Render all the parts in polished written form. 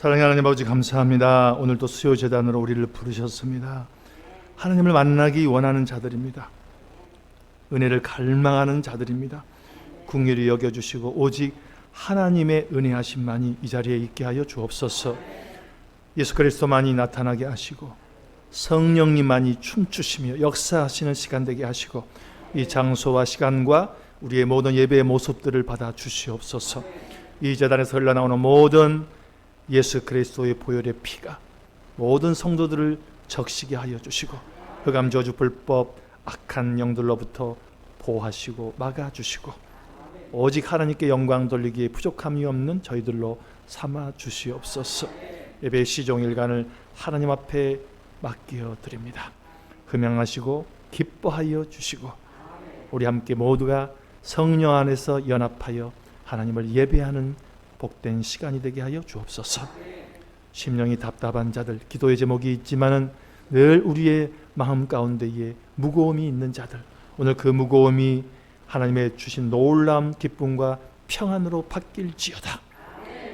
사랑하는 하나님 아버지 감사합니다. 오늘도 수요재단으로 우리를 부르셨습니다. 하나님을 만나기 원하는 자들입니다. 은혜를 갈망하는 자들입니다. 긍휼히 여겨주시고 오직 하나님의 은혜하심만이 이 자리에 있게 하여 주옵소서. 예수 그리스도만이 나타나게 하시고 성령님만이 춤추시며 역사하시는 시간 되게 하시고 이 장소와 시간과 우리의 모든 예배의 모습들을 받아 주시옵소서. 이 재단에서 흘러나오는 모든 예수 그리스도의 보혈의 피가 모든 성도들을 적시게 하여 주시고 흑암 저주 불법 악한 영들로부터 보호하시고 막아주시고 오직 하나님께 영광 돌리기에 부족함이 없는 저희들로 삼아 주시옵소서. 예배 시종일관을 하나님 앞에 맡겨 드립니다. 흠양하시고 기뻐하여 주시고 우리 함께 모두가 성령 안에서 연합하여 하나님을 예배하는 복된 시간이 되게 하여 주옵소서. 심령이 답답한 자들, 기도의 제목이 있지만은 늘 우리의 마음 가운데에 무거움이 있는 자들, 오늘 그 무거움이 하나님의 주신 놀라운 기쁨과 평안으로 바뀔지어다.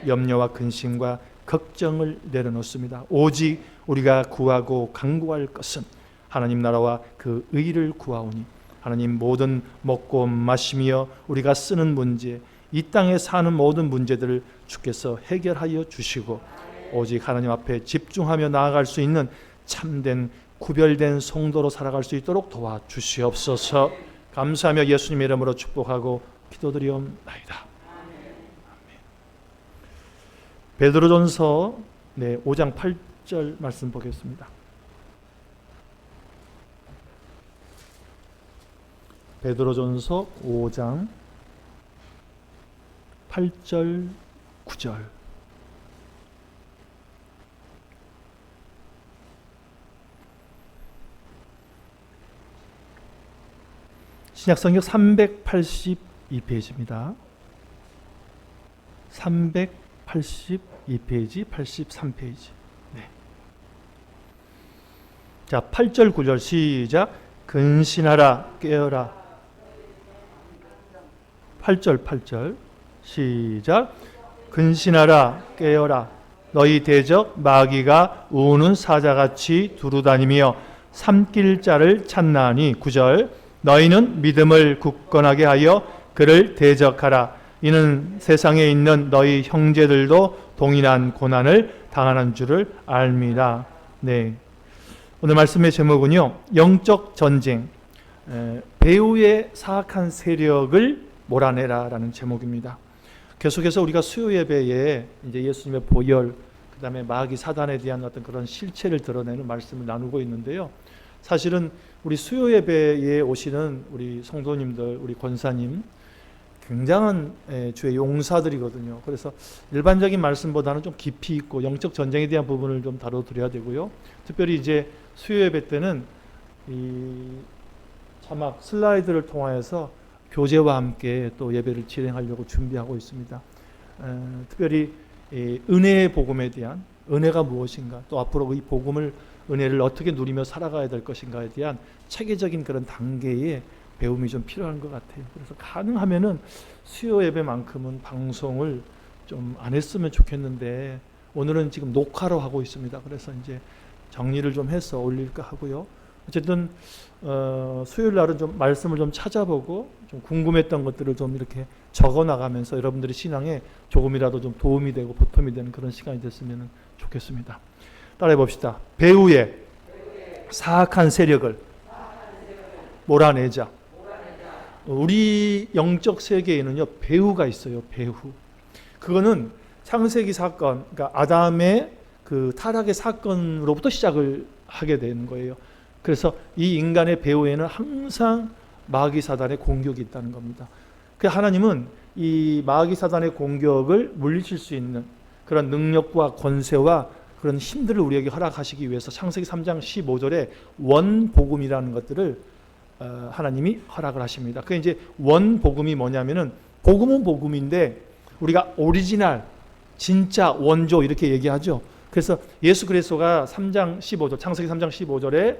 염려와 근심과 걱정을 내려놓습니다. 오직 우리가 구하고 간구할 것은 하나님 나라와 그 의를 구하오니 하나님 모든 먹고 마시며 우리가 쓰는 문제, 이 땅에 사는 모든 문제들을 주께서 해결하여 주시고 오직 하나님 앞에 집중하며 나아갈 수 있는 참된 구별된 성도로 살아갈 수 있도록 도와주시옵소서. 감사하며 예수님의 이름으로 축복하고 기도드리옵나이다. 아멘. 베드로전서 5장 8절 말씀 보겠습니다. 베드로전서 5장 8절 9절. 신약성경 382페이지입니다. 382페이지, 83페이지. 네. 자, 8절 9절 시작. 근신하라 깨어라. 8절 시작. 근신하라 깨어라. 너희 대적 마귀가 우는 사자같이 두루다니며 삼킬 자를 찾나니. 9절. 너희는 믿음을 굳건하게 하여 그를 대적하라. 이는 세상에 있는 너희 형제들도 동일한 고난을 당하는 줄을 알미라. 네. 오늘 말씀의 제목은요, 영적 전쟁, 배후의 사악한 세력을 몰아내라라는 제목입니다. 계속해서 우리가 수요 예배에 이제 예수님의 보혈, 그다음에 마귀 사단에 대한 어떤 그런 실체를 드러내는 말씀을 나누고 있는데요. 사실은 우리 수요 예배에 오시는 우리 성도님들, 우리 권사님 굉장한 주의 용사들이거든요. 그래서 일반적인 말씀보다는 좀 깊이 있고 영적 전쟁에 대한 부분을 좀 다뤄드려야 되고요. 특별히 이제 수요 예배 때는 이 자막 슬라이드를 통하여서 교재와 함께 또 예배를 진행하려고 준비하고 있습니다. 특별히 은혜의 복음에 대한, 은혜가 무엇인가, 또 앞으로 이 복음을, 은혜를 어떻게 누리며 살아가야 될 것인가에 대한 체계적인 그런 단계의 배움이 좀 필요한 것 같아요. 그래서 가능하면은 수요 예배만큼은 방송을 좀 안 했으면 좋겠는데 오늘은 지금 녹화로 하고 있습니다. 그래서 이제 정리를 좀 해서 올릴까 하고요. 어쨌든 수요일 날은 좀 말씀을 좀 찾아보고 좀 궁금했던 것들을 좀 이렇게 적어 나가면서 여러분들의 신앙에 조금이라도 좀 도움이 되고 보탬이 되는 그런 시간이 됐으면 좋겠습니다. 따라해 봅시다. 배후의 사악한 세력을 몰아내자. 우리 영적 세계에는요, 배후가 있어요. 배후. 그거는 창세기 사건, 그러니까 아담의 그 타락의 사건으로부터 시작을 하게 되는 거예요. 그래서 이 인간의 배후에는 항상 마귀 사단의 공격이 있다는 겁니다. 그래서 하나님은 이 마귀 사단의 공격을 물리칠 수 있는 그런 능력과 권세와 그런 힘들을 우리에게 허락하시기 위해서 창세기 3장 15절에 원복음이라는 것들을 하나님이 허락을 하십니다. 그 이제 원복음이 뭐냐면은, 복음은 복음인데 우리가 오리지널, 진짜 원조 이렇게 얘기하죠. 그래서 예수 그리스도가 3장 15절, 창세기 3장 15절에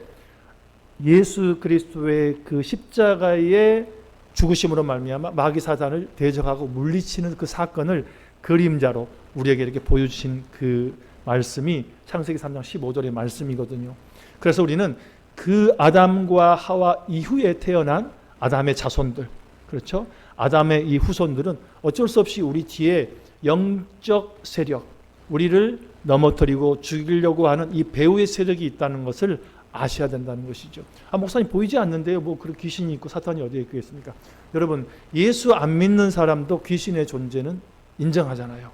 예수 그리스도의 그 십자가의 죽으심으로 말미암아 마귀 사단을 대적하고 물리치는 그 사건을 그림자로 우리에게 이렇게 보여주신 그 말씀이 창세기 3장 15절의 말씀이거든요. 그래서 우리는 그 아담과 하와 이후에 태어난 아담의 자손들, 그렇죠? 아담의 이 후손들은 어쩔 수 없이 우리 뒤에 영적 세력, 우리를 넘어뜨리고 죽이려고 하는 이 배후의 세력이 있다는 것을 아셔야 된다는 것이죠. 목사님 보이지 않는데요. 뭐 그런 귀신이 있고 사탄이 어디에 있겠습니까? 여러분, 예수 안 믿는 사람도 귀신의 존재는 인정하잖아요.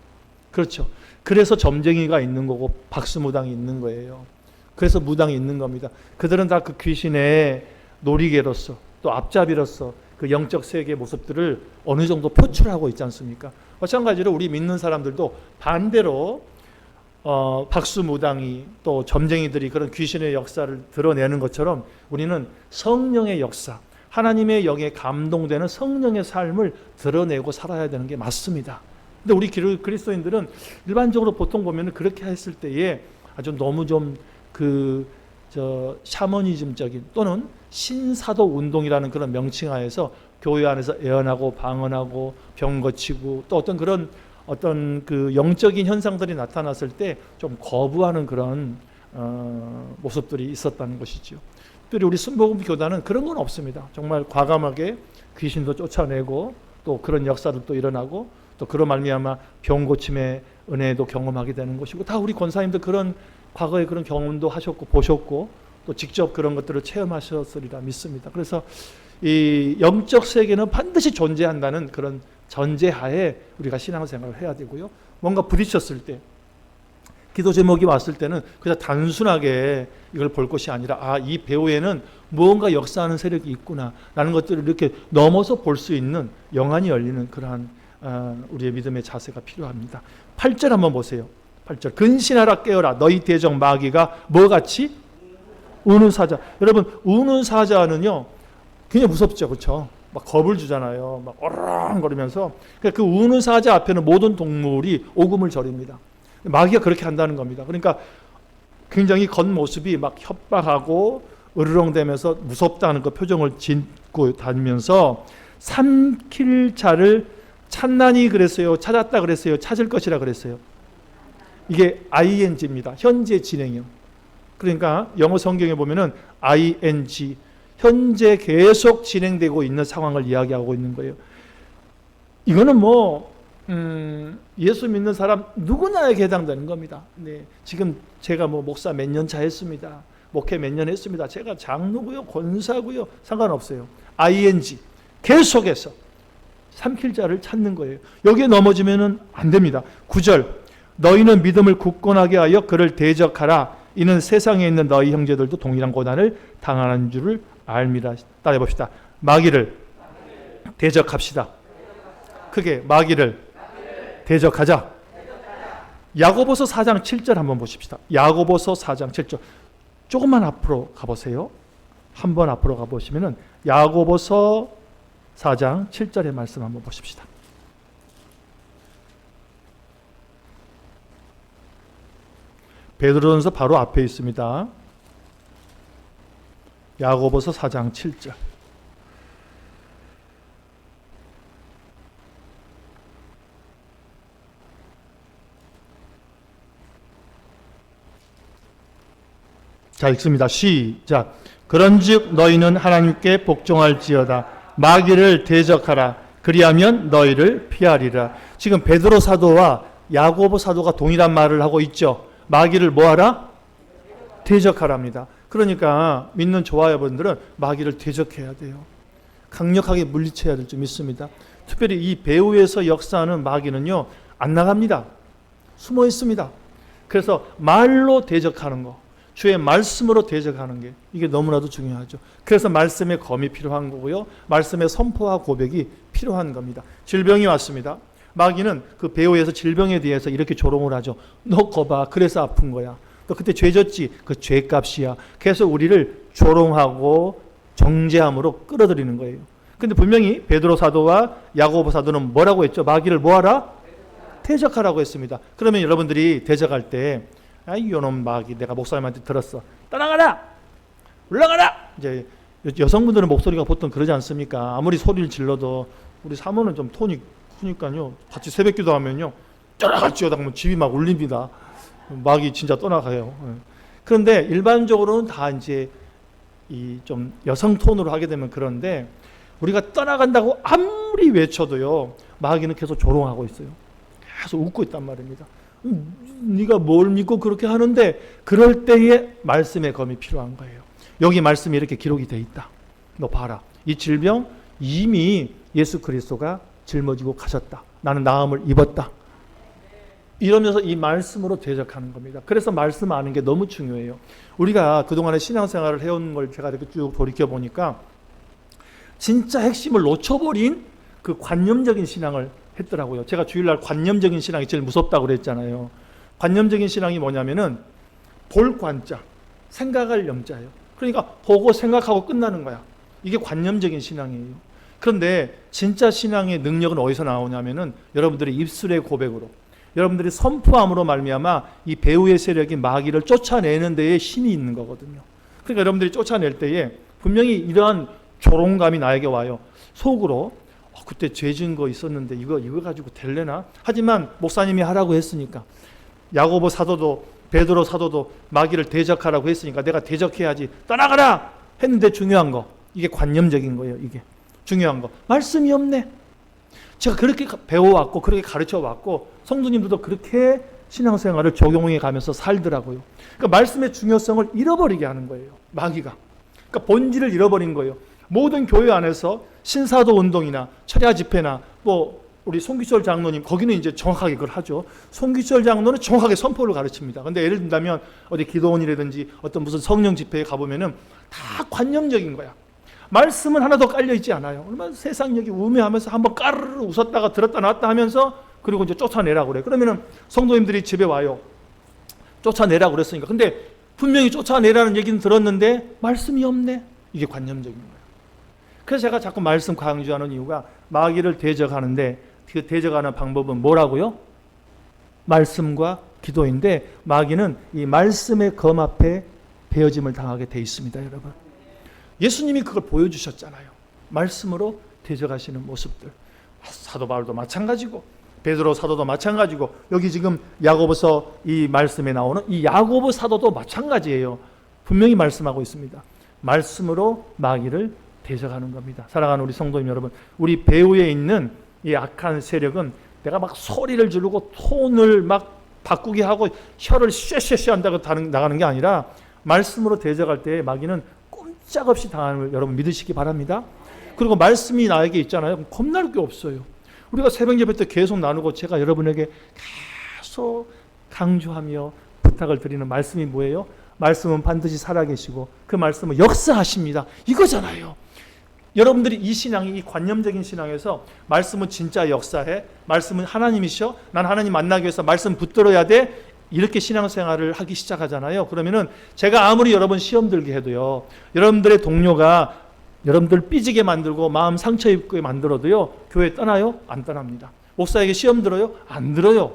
그렇죠. 그래서 점쟁이가 있는 거고 박수무당이 있는 거예요. 그래서 무당이 있는 겁니다. 그들은 다 그 귀신의 놀이개로서 또 앞잡이로서 그 영적 세계의 모습들을 어느 정도 표출하고 있지 않습니까? 마찬가지로 우리 믿는 사람들도 반대로 박수무당이 또 점쟁이들이 그런 귀신의 역사를 드러내는 것처럼 우리는 성령의 역사, 하나님의 영에 감동되는 성령의 삶을 드러내고 살아야 되는 게 맞습니다. 근데 우리 그리스도인들은 일반적으로 보통 보면 그렇게 했을 때에 아주 너무 좀 샤머니즘적인 또는 신사도 운동이라는 그런 명칭하에서 교회 안에서 애언하고 방언하고 병 고치고 또 어떤 그 영적인 현상들이 나타났을 때 좀 거부하는 그런 모습들이 있었다는 것이죠. 특별히 우리 순복음 교단은 그런 건 없습니다. 정말 과감하게 귀신도 쫓아내고 또 그런 역사도 또 일어나고 또 그런 말미암아 병 고침의 은혜도 경험하게 되는 것이고, 다 우리 권사님들 그런 과거에 그런 경험도 하셨고 보셨고 또 직접 그런 것들을 체험하셨으리라 믿습니다. 그래서 이 영적 세계는 반드시 존재한다는 그런 전제하에 우리가 신앙생활을 해야 되고요. 뭔가 부딪혔을 때, 기도 제목이 왔을 때는 그냥 단순하게 이걸 볼 것이 아니라 이 배후에는 무언가 역사하는 세력이 있구나 라는 것들을 이렇게 넘어서 볼 수 있는 영안이 열리는 그러한 우리의 믿음의 자세가 필요합니다. 8절 한번 보세요. 8절, 근신하라 깨어라 너희 대적 마귀가 뭐같이 우는 사자. 여러분, 우는 사자는요 굉장히 무섭죠, 그렇죠? 막 겁을 주잖아요. 막 어랑거리면서. 그 우는 사자 앞에는 모든 동물이 오금을 저립니다. 마귀가 그렇게 한다는 겁니다. 그러니까 굉장히 겉모습이 막 협박하고 으르렁대면서 무섭다는 그 표정을 짓고 다니면서 삼킬 자를 찾나니 그랬어요, 찾았다 그랬어요, 찾을 것이라 그랬어요. 이게 ing입니다. 현재 진행형. 그러니까 영어 성경에 보면은 ing, 현재 계속 진행되고 있는 상황을 이야기하고 있는 거예요. 이거는 예수 믿는 사람 누구나에게 해당되는 겁니다. 네, 지금 제가 목사 몇 년 차 했습니다. 목회 몇 년 했습니다. 제가 장로고요, 권사고요, 상관없어요. ing, 계속해서 삼킬 자를 찾는 거예요. 여기에 넘어지면은 안 됩니다. 9절, 너희는 믿음을 굳건하게 하여 그를 대적하라. 이는 세상에 있는 너희 형제들도 동일한 고난을 당하는 줄을 알미라. 따라해 봅시다. 마귀를 대적합시다. 크게 마귀를 대적하자. 야고보서 4장 7절 한번 보십시다. 야고보서 4장 7절. 조금만 앞으로 가보세요. 한번 앞으로 가보시면은 야고보서 4장 7절의 말씀 한번 보십시다. 베드로전서 바로 앞에 있습니다. 야고보서 4장 7절. 자, 읽습니다. 시작. 그런즉 너희는 하나님께 복종할지어다. 마귀를 대적하라. 그리하면 너희를 피하리라. 지금 베드로 사도와 야고보 사도가 동일한 말을 하고 있죠. 마귀를 뭐하라? 대적하랍니다. 그러니까 믿는 저와 여러분들은 마귀를 대적해야 돼요. 강력하게 물리쳐야 될 줄 믿습니다. 특별히 이 배후에서 역사하는 마귀는요, 안 나갑니다. 숨어 있습니다. 그래서 말로 대적하는 거, 주의 말씀으로 대적하는 게 이게 너무나도 중요하죠. 그래서 말씀의 검이 필요한 거고요. 말씀의 선포와 고백이 필요한 겁니다. 질병이 왔습니다. 마귀는 그 배후에서 질병에 대해서 이렇게 조롱을 하죠. 너 거봐, 그래서 아픈 거야. 너 그때 죄 졌지? 그 죄값이야. 계속 우리를 조롱하고 정죄함으로 끌어들이는 거예요. 근데 분명히 베드로 사도와 야고보 사도는 뭐라고 했죠? 마귀를 뭐하라? 대적하라고 했습니다. 그러면 여러분들이 대적할 때 요놈 마귀, 내가 목사님한테 들었어. 떠나가라! 올라가라! 이제 여성분들은 목소리가 보통 그러지 않습니까? 아무리 소리를 질러도 우리 사모는 좀 톤이 크니까요. 같이 새벽기도 하면요. 떠나갈지어다 하면 집이 막 울립니다. 마귀 진짜 떠나가요. 그런데 일반적으로는 다 이제 이 좀 여성 톤으로 하게 되면 그런데 우리가 떠나간다고 아무리 외쳐도요, 마귀는 계속 조롱하고 있어요. 계속 웃고 있단 말입니다. 네가 뭘 믿고 그렇게 하는데, 그럴 때에 말씀의 검이 필요한 거예요. 여기 말씀이 이렇게 기록이 돼 있다. 너 봐라. 이 질병 이미 예수 그리스도가 짊어지고 가셨다. 나는 나음을 입었다. 이러면서 이 말씀으로 대적하는 겁니다. 그래서 말씀 아는 게 너무 중요해요. 우리가 그동안에 신앙생활을 해온 걸 제가 이렇게 쭉 돌이켜보니까 진짜 핵심을 놓쳐버린 그 관념적인 신앙을 했더라고요. 제가 주일날 관념적인 신앙이 제일 무섭다고 그랬잖아요. 관념적인 신앙이 뭐냐면은 볼 관자, 생각할 염자예요. 그러니까 보고 생각하고 끝나는 거야. 이게 관념적인 신앙이에요. 그런데 진짜 신앙의 능력은 어디서 나오냐면은 여러분들의 입술의 고백으로, 여러분들이 선포함으로 말미암아 이 배후의 세력이 마귀를 쫓아내는 데에 힘이 있는 거거든요. 그러니까 여러분들이 쫓아낼 때에 분명히 이러한 조롱감이 나에게 와요. 속으로 그때 죄 지은 거 있었는데 이거 가지고 될래나? 하지만 목사님이 하라고 했으니까, 야고보 사도도 베드로 사도도 마귀를 대적하라고 했으니까 내가 대적해야지, 떠나가라 했는데 중요한 거, 이게 관념적인 거예요. 이게 중요한 거, 말씀이 없네. 제가 그렇게 배워왔고 그렇게 가르쳐왔고 성도님들도 그렇게 신앙생활을 적용해 가면서 살더라고요. 그러니까 말씀의 중요성을 잃어버리게 하는 거예요, 마귀가. 그러니까 본질을 잃어버린 거예요. 모든 교회 안에서 신사도 운동이나 철야 집회나 뭐 우리 송기철 장로님, 거기는 이제 정확하게 그걸 하죠. 송기철 장로는 정확하게 선포를 가르칩니다. 근데 예를 든다면 어디 기도원이라든지 어떤 무슨 성령 집회에 가보면은 다 관념적인 거야. 말씀은 하나도 깔려있지 않아요. 얼마나 세상 얘기 우매하면서 한번 까르르 웃었다가 들었다 놨다 하면서 그리고 이제 쫓아내라고 그래. 그러면은 성도님들이 집에 와요. 쫓아내라고 그랬으니까. 근데 분명히 쫓아내라는 얘기는 들었는데 말씀이 없네. 이게 관념적인 거예요. 그래서 제가 자꾸 말씀 강조하는 이유가 마귀를 대적하는데 그 대적하는 방법은 뭐라고요? 말씀과 기도인데 마귀는 이 말씀의 검 앞에 베어짐을 당하게 돼 있습니다, 여러분. 예수님이 그걸 보여주셨잖아요. 말씀으로 대적하시는 모습들. 사도 바울도 마찬가지고 베드로 사도도 마찬가지고 여기 지금 야고보서 이 말씀에 나오는 이 야고보 사도도 마찬가지예요. 분명히 말씀하고 있습니다. 말씀으로 마귀를 대적하는 겁니다. 사랑하는 우리 성도님 여러분, 우리 배후에 있는 이 악한 세력은 내가 막 소리를 지르고 톤을 막 바꾸게 하고 혀를 쉐쉐쉐 한다고 나가는 게 아니라 말씀으로 대적할 때 마귀는 꼼짝없이 당하는 걸 여러분 믿으시기 바랍니다. 그리고 말씀이 나에게 있잖아요. 겁날 게 없어요. 우리가 새벽 예배 때 계속 나누고 제가 여러분에게 계속 강조하며 부탁을 드리는 말씀이 뭐예요? 말씀은 반드시 살아계시고 그 말씀은 역사하십니다. 이거잖아요. 여러분들이 이 신앙이, 이 관념적인 신앙에서 말씀은 진짜 역사해, 말씀은 하나님이셔, 난 하나님 만나기 위해서 말씀 붙들어야 돼, 이렇게 신앙생활을 하기 시작하잖아요. 그러면은 제가 아무리 여러분 시험 들게 해도요, 여러분들의 동료가 여러분들 삐지게 만들고 마음 상처 입게 만들어도요, 교회 떠나요? 안 떠납니다. 목사에게 시험 들어요? 안 들어요.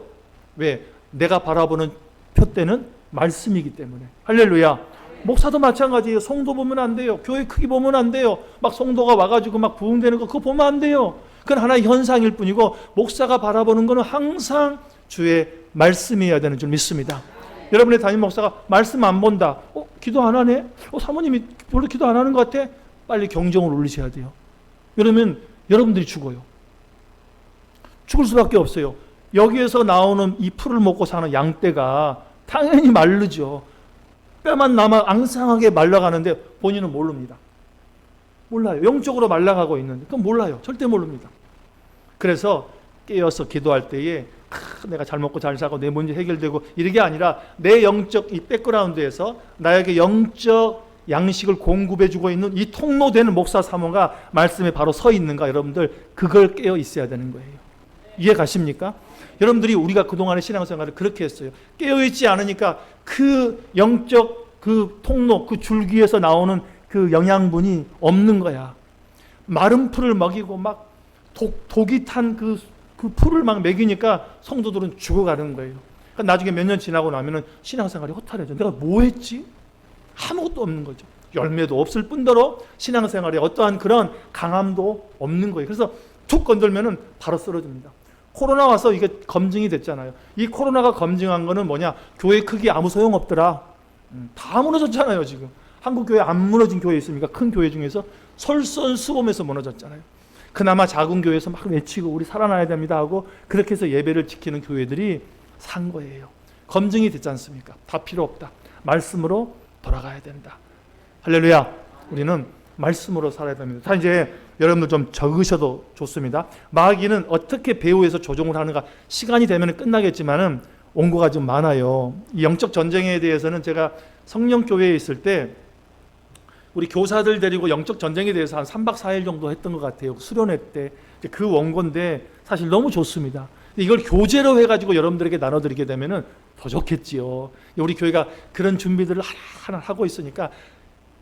왜? 내가 바라보는 표대는 말씀이기 때문에. 할렐루야. 목사도 마찬가지예요. 성도 보면 안 돼요. 교회 크기 보면 안 돼요. 막 성도가 와가지고 막 부흥되는 거 그거 보면 안 돼요. 그건 하나의 현상일 뿐이고 목사가 바라보는 거는 항상 주의 말씀이어야 되는 줄 믿습니다. 여러분의 담임 목사가 말씀 안 본다. 기도 안 하네? 사모님이 별로 기도 안 하는 것 같아? 빨리 경종을 울리셔야 돼요. 이러면 여러분들이 죽어요. 죽을 수밖에 없어요. 여기에서 나오는 이 풀을 먹고 사는 양떼가 당연히 마르죠. 뼈만 남아 앙상하게 말라가는데 본인은 모릅니다. 몰라요. 영적으로 말라가고 있는데 그건 몰라요. 절대 모릅니다. 그래서 깨어서 기도할 때에 내가 잘 먹고 잘 사고 내 문제 해결되고 이게 아니라 내 영적 이 백그라운드에서 나에게 영적 양식을 공급해주고 있는 이 통로되는 목사 사모가 말씀에 바로 서 있는가, 여러분들 그걸 깨어 있어야 되는 거예요. 이해 가십니까? 여러분들이 우리가 그동안의 신앙생활을 그렇게 했어요. 깨어있지 않으니까 그 영적 그 통로, 그 줄기에서 나오는 그 영양분이 없는 거야. 마른 풀을 먹이고 막 독이 탄 그 풀을 막 먹이니까 성도들은 죽어가는 거예요. 그러니까 나중에 몇 년 지나고 나면은 신앙생활이 허탈해져. 내가 뭐 했지? 아무것도 없는 거죠. 열매도 없을 뿐더러 신앙생활에 어떠한 그런 강함도 없는 거예요. 그래서 툭 건들면은 바로 쓰러집니다. 코로나 와서 이게 검증이 됐잖아요. 이 코로나가 검증한 거는 뭐냐? 교회 크기 아무 소용없더라. 다 무너졌잖아요, 지금. 한국 교회 안 무너진 교회 있습니까? 큰 교회 중에서 솔선수범해서 무너졌잖아요. 그나마 작은 교회에서 막 외치고 우리 살아나야 됩니다 하고 그렇게 해서 예배를 지키는 교회들이 산 거예요. 검증이 됐지 않습니까? 다 필요 없다. 말씀으로 돌아가야 된다. 할렐루야. 우리는 말씀으로 살아야 됩니다. 자, 이제 여러분들 좀 적으셔도 좋습니다. 마귀는 어떻게 배후에서 조종을 하는가. 시간이 되면 끝나겠지만은 원고가 좀 많아요. 이 영적 전쟁에 대해서는 제가 성령교회에 있을 때 우리 교사들 데리고 영적 전쟁에 대해서 한 3박 4일 정도 했던 것 같아요. 수련회 때. 그 원고인데 사실 너무 좋습니다. 이걸 교재로 해가지고 여러분들에게 나눠드리게 되면은 더 좋겠지요. 우리 교회가 그런 준비들을 하나 하고 있으니까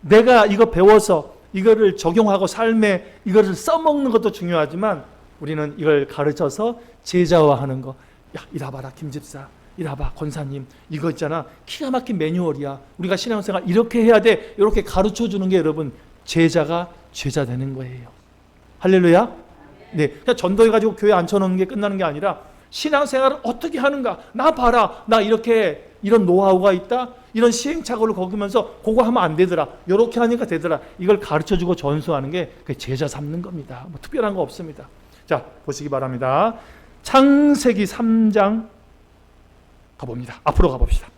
내가 이거 배워서 이거를 적용하고 삶에 이거를 써먹는 것도 중요하지만 우리는 이걸 가르쳐서 제자화하는 거. 야, 이라 봐라 김집사, 이라 봐 권사님, 이거 있잖아 기가 막힌 매뉴얼이야. 우리가 신앙생활 이렇게 해야 돼. 이렇게 가르쳐주는 게 여러분 제자가 죄자 되는 거예요. 할렐루야. 네, 그냥 전도해가지고 교회 앉혀놓는 게 끝나는 게 아니라 신앙생활을 어떻게 하는가. 나 봐라, 나 이렇게 이런 노하우가 있다. 이런 시행착오를 겪으면서 그거 하면 안 되더라. 이렇게 하니까 되더라. 이걸 가르쳐주고 전수하는 게 제자 삼는 겁니다. 뭐 특별한 거 없습니다. 자, 보시기 바랍니다. 창세기 3장 가봅니다. 앞으로 가봅시다.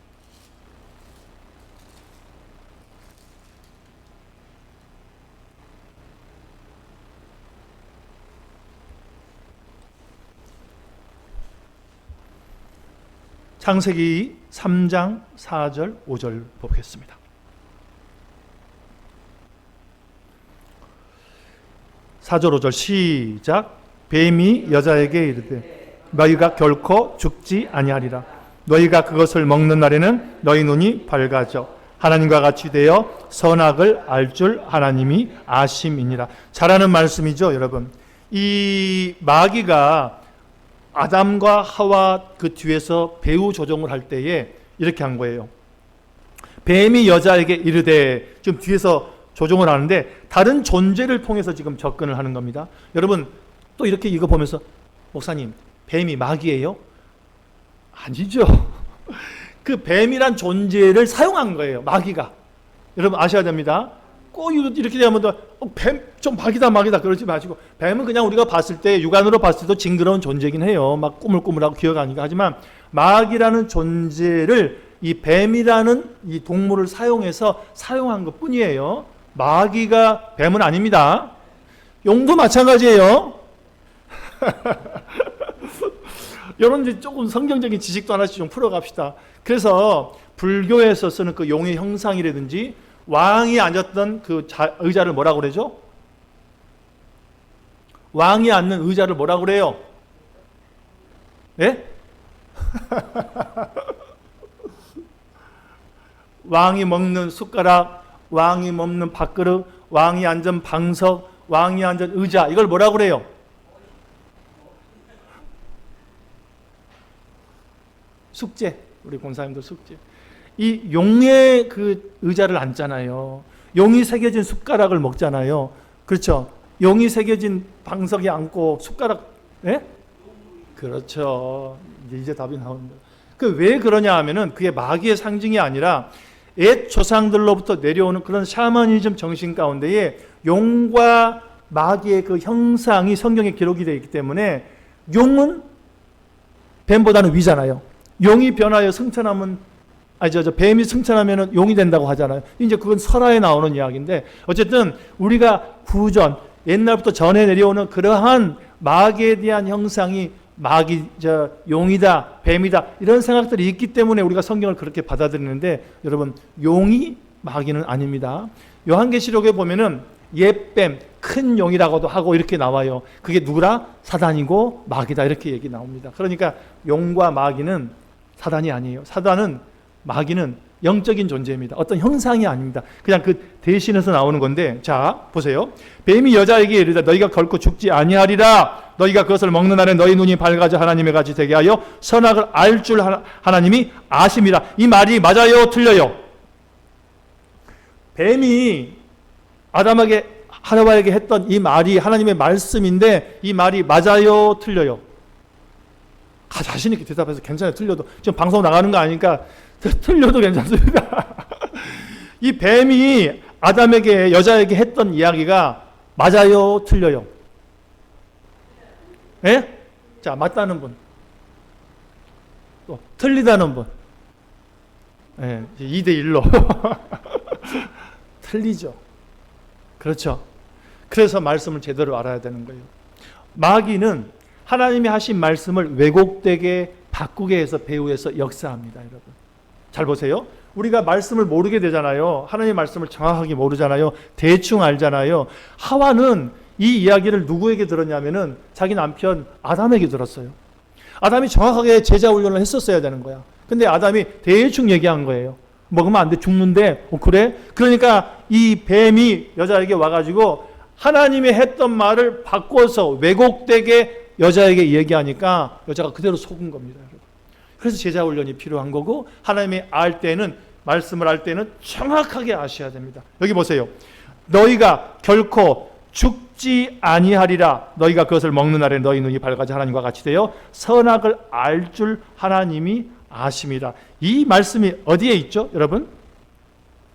창세기 3장 4절 5절 보겠습니다. (4절) 5절 시작. 뱀이 여자에게 이르되 너희가 결코 죽지 아니하리라. 너희가 그것을 먹는 날에는 너희 눈이 밝아져 하나님과 같이 되어 선악을 알 줄 하나님이 아심이니라. 잘하는 말씀이죠, 여러분. 이 마귀가 아담과 하와 그 뒤에서 배후 조종을 할 때에 이렇게 한 거예요. 뱀이 여자에게 이르되, 지금 뒤에서 조종을 하는데 다른 존재를 통해서 지금 접근을 하는 겁니다. 여러분 또 이렇게 이거 보면서 목사님 뱀이 마귀예요? 아니죠. 그 뱀이란 존재를 사용한 거예요, 마귀가. 여러분 아셔야 됩니다. 꼭 이렇게 되면 뱀 좀 마귀다 그러지 마시고, 뱀은 그냥 우리가 봤을 때 육안으로 봤을 때도 징그러운 존재긴 해요. 막 꾸물꾸물하고 기어가니까. 하지만 마귀라는 존재를 이 뱀이라는 이 동물을 사용해서 사용한 것 뿐이에요. 마귀가 뱀은 아닙니다. 용도 마찬가지예요. 이런 조금 성경적인 지식도 하나씩 좀 풀어갑시다. 그래서 불교에서 쓰는 그 용의 형상이라든지 왕이 앉았던 그 의자를 뭐라고 그러죠? 왕이 앉는 의자를 뭐라고 그래요? 예? 왕이 먹는 숟가락, 왕이 먹는 밥그릇, 왕이 앉은 방석, 왕이 앉은 의자, 이걸 뭐라고 그래요? 숙제. 우리 권사님들 숙제. 이 용의 그 의자를 앉잖아요. 용이 새겨진 숟가락을 먹잖아요. 그렇죠? 용이 새겨진 방석에 앉고 숟가락, 예? 그렇죠. 이제 답이 나온다. 그 왜 그러냐 하면은 그게 마귀의 상징이 아니라 옛 조상들로부터 내려오는 그런 샤머니즘 정신 가운데에 용과 마귀의 그 형상이 성경에 기록이 되어 있기 때문에 용은 뱀보다는 위잖아요. 용이 변하여 승천하면, 뱀이 승천하면 용이 된다고 하잖아요. 이제 그건 설화에 나오는 이야기인데, 어쨌든 우리가 구전, 옛날부터 전해 내려오는 그러한 마귀에 대한 형상이 용이다, 뱀이다, 이런 생각들이 있기 때문에 우리가 성경을 그렇게 받아들이는데, 여러분, 용이 마귀는 아닙니다. 요한계시록에 보면은 옛뱀, 큰 용이라고도 하고 이렇게 나와요. 그게 누구라? 사단이고 마귀다, 이렇게 얘기 나옵니다. 그러니까 용과 마귀는 사단이 아니에요. 마귀는 영적인 존재입니다. 어떤 형상이 아닙니다. 그냥 그 대신해서 나오는 건데, 자 보세요. 뱀이 여자에게 이르되 너희가 결코 죽지 아니하리라. 너희가 그것을 먹는 날에 너희 눈이 밝아져 하나님의 같이 되게 하여 선악을 알 줄 하나님이 아심이라. 이 말이 맞아요, 틀려요? 뱀이 아담에게, 하나와에게 했던 이 말이 하나님의 말씀인데 이 말이 맞아요, 틀려요? 자신 있게 대답해서 괜찮아요. 틀려도. 지금 방송 나가는 거 아니니까 틀려도 괜찮습니다. 이 뱀이 아담에게, 여자에게 했던 이야기가 맞아요? 틀려요? 예? 자, 맞다는 분. 또 틀리다는 분. 예, 2대 1로. 틀리죠. 그렇죠. 그래서 말씀을 제대로 알아야 되는 거예요. 마귀는 하나님이 하신 말씀을 왜곡되게 바꾸게 해서 배후에서 역사합니다, 여러분. 잘 보세요. 우리가 말씀을 모르게 되잖아요. 하나님의 말씀을 정확하게 모르잖아요. 대충 알잖아요. 하와는 이 이야기를 누구에게 들었냐면은 자기 남편 아담에게 들었어요. 아담이 정확하게 제자 훈련을 했었어야 되는 거야. 근데 아담이 대충 얘기한 거예요. 먹으면 안 돼, 죽는데. 그래? 그러니까 이 뱀이 여자에게 와가지고 하나님이 했던 말을 바꿔서 왜곡되게 여자에게 얘기하니까 여자가 그대로 속은 겁니다, 여러분. 그래서 제자 훈련이 필요한 거고, 하나님이 알 때는, 말씀을 알 때는 정확하게 아셔야 됩니다. 여기 보세요. 너희가 결코 죽지 아니하리라. 너희가 그것을 먹는 날에 너희 눈이 밝아져 하나님과 같이 되어 선악을 알 줄 하나님이 아심이라. 이 말씀이 어디에 있죠, 여러분?